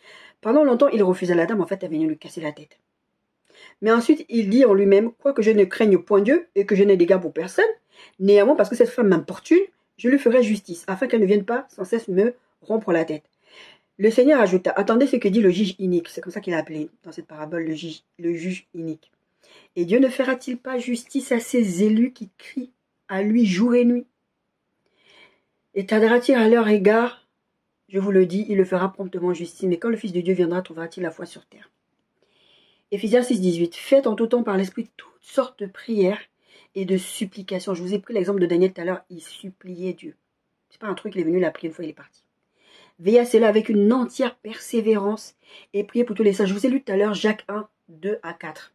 Pendant longtemps, il refusa la dame, en fait, elle venait lui casser la tête. Mais ensuite, il dit en lui-même, quoique je ne craigne point Dieu et que je n'ai d'égard pour personne, néanmoins, parce que cette femme m'importune, je lui ferai justice, afin qu'elle ne vienne pas sans cesse me rompre la tête. Le Seigneur ajouta, attendez ce que dit le juge inique, c'est comme ça qu'il a appelé dans cette parabole le juge inique. Et Dieu ne fera-t-il pas justice à ses élus qui crient à lui jour et nuit? Et tardera-t-il à leur égard? Je vous le dis, il le fera promptement justice, mais quand le Fils de Dieu viendra, trouvera-t-il la foi sur terre? Éphésiens 6, 18. Faites en tout temps par l'Esprit toutes sortes de prières et de supplications. Je vous ai pris l'exemple de Daniel tout à l'heure, il suppliait Dieu. C'est pas un truc, il est venu, il a prié une fois, il est parti. Veillez à cela avec une entière persévérance et priez pour tous les saints. Je vous ai lu tout à l'heure Jacques 1, 2 à 4.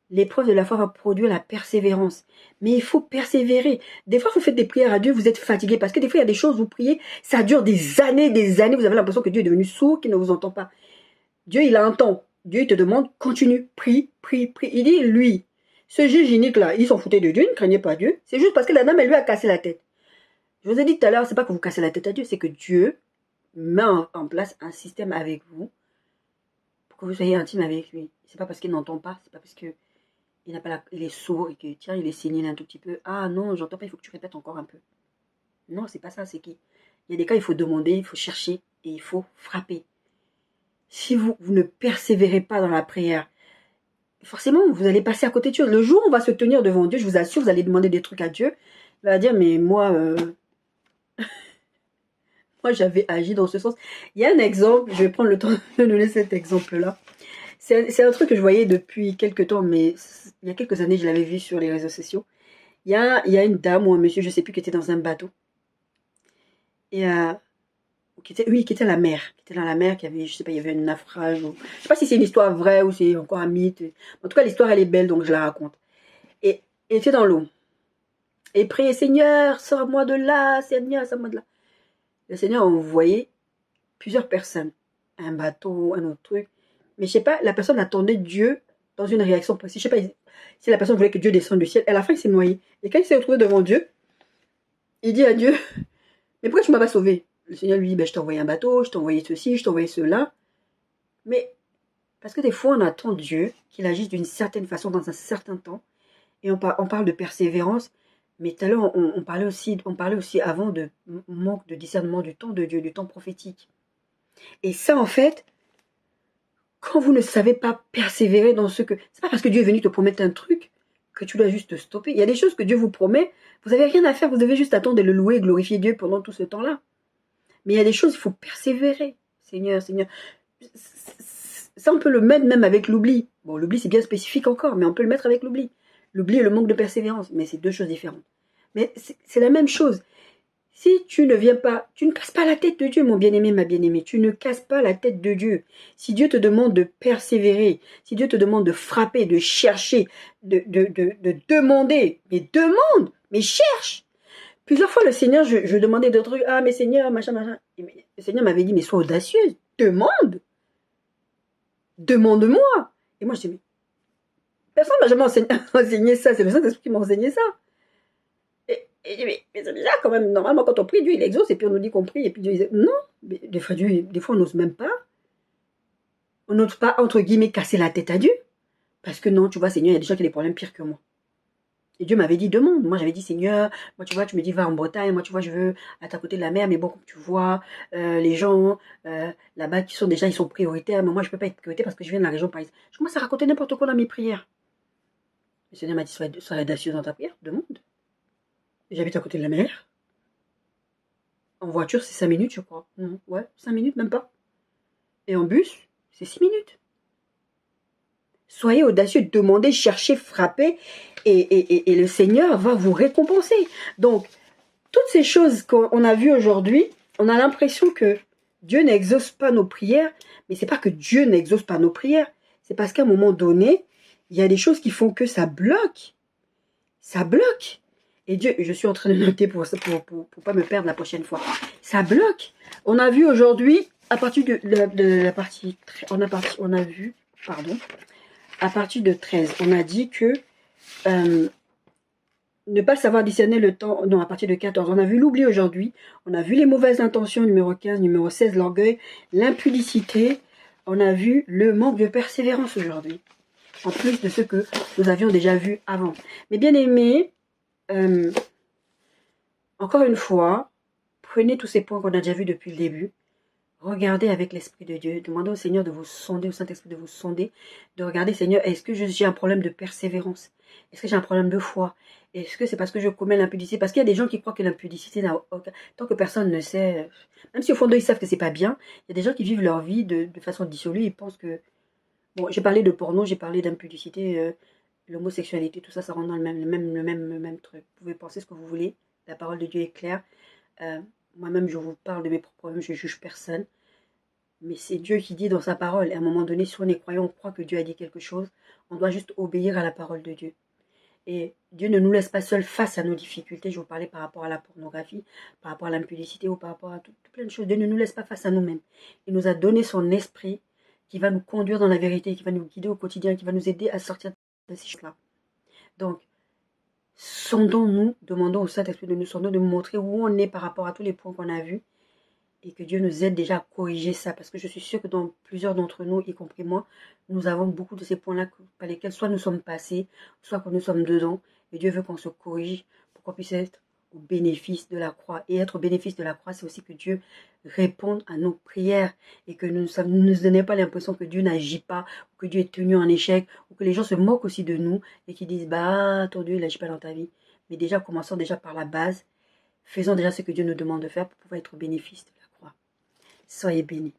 L'épreuve de la foi va produire la persévérance. Mais il faut persévérer. Des fois, vous faites des prières à Dieu, vous êtes fatigué. Parce que des fois, il y a des choses, vous priez, ça dure des années. Vous avez l'impression que Dieu est devenu sourd, qu'il ne vous entend pas. Dieu, il a un temps. Dieu, il te demande, continue, prie. Il dit, lui, ce juge inique-là, il s'en foutait de Dieu, il ne craignait pas Dieu. C'est juste parce que la dame, elle lui a cassé la tête. Je vous ai dit tout à l'heure, c'est pas que vous cassez la tête à Dieu, c'est que Dieu met en place un système avec vous pour que vous soyez intime avec lui. C'est pas parce qu'il n'entend pas, c'est pas parce que il est sourd et que tiens, il est sénile un tout petit peu. Ah non, j'entends pas, il faut que tu répètes encore un peu. Non, c'est pas ça, c'est qu'il y a des cas, il faut demander, il faut chercher et il faut frapper. Si vous ne persévérez pas dans la prière, forcément, vous allez passer à côté de Dieu. Le jour où on va se tenir devant Dieu, je vous assure, vous allez demander des trucs à Dieu. Il va dire, mais moi, moi j'avais agi dans ce sens. Il y a un exemple, je vais prendre le temps de donner cet exemple-là. C'est un truc que je voyais depuis quelques temps, mais il y a quelques années, je l'avais vu sur les réseaux sociaux. Il y a une dame ou un monsieur, je sais plus, qui était dans un bateau. Et oui, qui était la mer. Qui était dans la mer, qui avait, je sais pas, il y avait un naufrage. Je sais pas si c'est une histoire vraie ou c'est encore un mythe. En tout cas, l'histoire, elle est belle, donc je la raconte. Et il était dans l'eau. Et priait, Seigneur, sors-moi de là, Seigneur, sors-moi de là. Le Seigneur a envoyé plusieurs personnes. Un bateau, un autre truc. Mais je sais pas, la personne attendait Dieu dans une réaction précise. Je sais pas si la personne voulait que Dieu descende du ciel. À la fin, il s'est noyé. Et quand il s'est retrouvé devant Dieu, il dit à Dieu, mais pourquoi tu m'as pas sauvé? Le Seigneur lui dit, je t'ai envoyé un bateau, je t'ai envoyé ceci, je t'ai envoyé cela. Mais parce que des fois, on attend Dieu qu'il agisse d'une certaine façon dans un certain temps. Et on parle de persévérance. Mais tout à l'heure, on parlait aussi avant de manque de discernement du temps de Dieu, du temps prophétique. Et ça, en fait, quand vous ne savez pas persévérer dans ce que... C'est pas parce que Dieu est venu te promettre un truc que tu dois juste te stopper. Il y a des choses que Dieu vous promet, vous n'avez rien à faire, vous devez juste attendre de le louer et glorifier Dieu pendant tout ce temps-là. Mais il y a des choses, il faut persévérer. Seigneur, Seigneur. Ça, on peut le mettre même avec l'oubli. Bon, l'oubli, c'est bien spécifique encore, mais on peut le mettre avec l'oubli. L'oubli et le manque de persévérance, mais c'est deux choses différentes. Mais c'est la même chose. Si tu ne viens pas, tu ne casses pas la tête de Dieu, mon bien-aimé, ma bien-aimée. Tu ne casses pas la tête de Dieu. Si Dieu te demande de persévérer, si Dieu te demande de frapper, de chercher, de demander, mais demande, mais cherche. Plusieurs fois, le Seigneur, je demandais d'autres trucs. Ah, mais Seigneur, machin, machin. Et le Seigneur m'avait dit, mais sois audacieuse. Demande. Demande-moi. Et moi, je dis, mais personne ne m'a jamais enseigné ça. C'est le Saint-Esprit qui m'a enseigné ça. Et je dis, mais c'est bizarre quand même. Normalement, quand on prie, Dieu, il exauce. Et puis on nous dit qu'on prie. Et puis Dieu, il dit, non. Mais des fois, on n'ose même pas. On n'ose pas, entre guillemets, casser la tête à Dieu. Parce que non, tu vois, Seigneur, il y a des gens qui ont des problèmes pires que moi. Et Dieu m'avait dit, demande. Moi, j'avais dit, Seigneur, moi, tu vois, tu me dis, va en Bretagne. Moi, tu vois, je veux être à côté de la mer. Mais bon, comme tu vois, les gens là-bas qui sont déjà, ils sont prioritaires. Mais moi, je ne peux pas être prioritaire parce que je viens de la région parisienne. Je commence à raconter n'importe quoi dans mes prières. Le Seigneur m'a dit, sois audacieux dans ta prière, demande. J'habite à côté de la mer. En voiture, c'est 5 minutes, je crois. Non, ouais, 5 minutes, même pas. Et en bus, c'est 6 minutes. Soyez audacieux, demandez, cherchez, frappez, et le Seigneur va vous récompenser. Donc, toutes ces choses qu'on a vues aujourd'hui, on a l'impression que Dieu n'exauce pas nos prières, mais c'est pas que Dieu n'exauce pas nos prières, c'est parce qu'à un moment donné, il y a des choses qui font que ça bloque. Ça bloque. Et Dieu, je suis en train de noter pour pas me perdre la prochaine fois. Ça bloque. On a vu aujourd'hui, à partir de la partie, on a vu, pardon, à partir de 13, on a dit que ne pas savoir discerner le temps, non, à partir de 14, on a vu l'oubli aujourd'hui, on a vu les mauvaises intentions, numéro 15, numéro 16, l'orgueil, l'impudicité, on a vu le manque de persévérance aujourd'hui, en plus de ce que nous avions déjà vu avant. Mais bien aimé, encore une fois, prenez tous ces points qu'on a déjà vus depuis le début, regardez avec l'Esprit de Dieu, demandez au Seigneur de vous sonder, au Saint-Esprit de vous sonder, de regarder, Seigneur, est-ce que j'ai un problème de persévérance? Est-ce que j'ai un problème de foi? Est-ce que c'est parce que je commets l'impudicité? Parce qu'il y a des gens qui croient que l'impudicité n'a aucun... Tant que personne ne sait, même si au fond d'eux ils savent que c'est pas bien, il y a des gens qui vivent leur vie de façon dissolue, ils pensent que... Bon, j'ai parlé de porno, j'ai parlé d'impudicité, l'homosexualité, tout ça, ça rentre dans le même truc. Vous pouvez penser ce que vous voulez, la parole de Dieu est claire. Moi-même, je vous parle de mes propres problèmes, je ne juge personne. Mais c'est Dieu qui dit dans sa parole. Et à un moment donné, si on est croyant, on croit que Dieu a dit quelque chose. On doit juste obéir à la parole de Dieu. Et Dieu ne nous laisse pas seuls face à nos difficultés. Je vous parlais par rapport à la pornographie, par rapport à l'impudicité ou par rapport à tout plein de choses. Dieu ne nous laisse pas face à nous-mêmes. Il nous a donné son esprit qui va nous conduire dans la vérité, qui va nous guider au quotidien, qui va nous aider à sortir de ces choses-là. Donc, sondons-nous, demandons au Saint-Esprit de nous sonder, de nous montrer où on est par rapport à tous les points qu'on a vus. Et que Dieu nous aide déjà à corriger ça. Parce que je suis sûre que dans plusieurs d'entre nous, y compris moi, nous avons beaucoup de ces points-là par lesquels soit nous sommes passés, soit que nous sommes dedans. Et Dieu veut qu'on se corrige pour qu'on puisse être au bénéfice de la croix. Et être au bénéfice de la croix, c'est aussi que Dieu réponde à nos prières. Et que nous ne nous donnons pas l'impression que Dieu n'agit pas, ou que Dieu est tenu en échec, ou que les gens se moquent aussi de nous et qui disent, bah, ton Dieu, il n'agit pas dans ta vie. Mais déjà, commençons déjà par la base. Faisons déjà ce que Dieu nous demande de faire pour pouvoir être au bénéfice. Soyez bénis.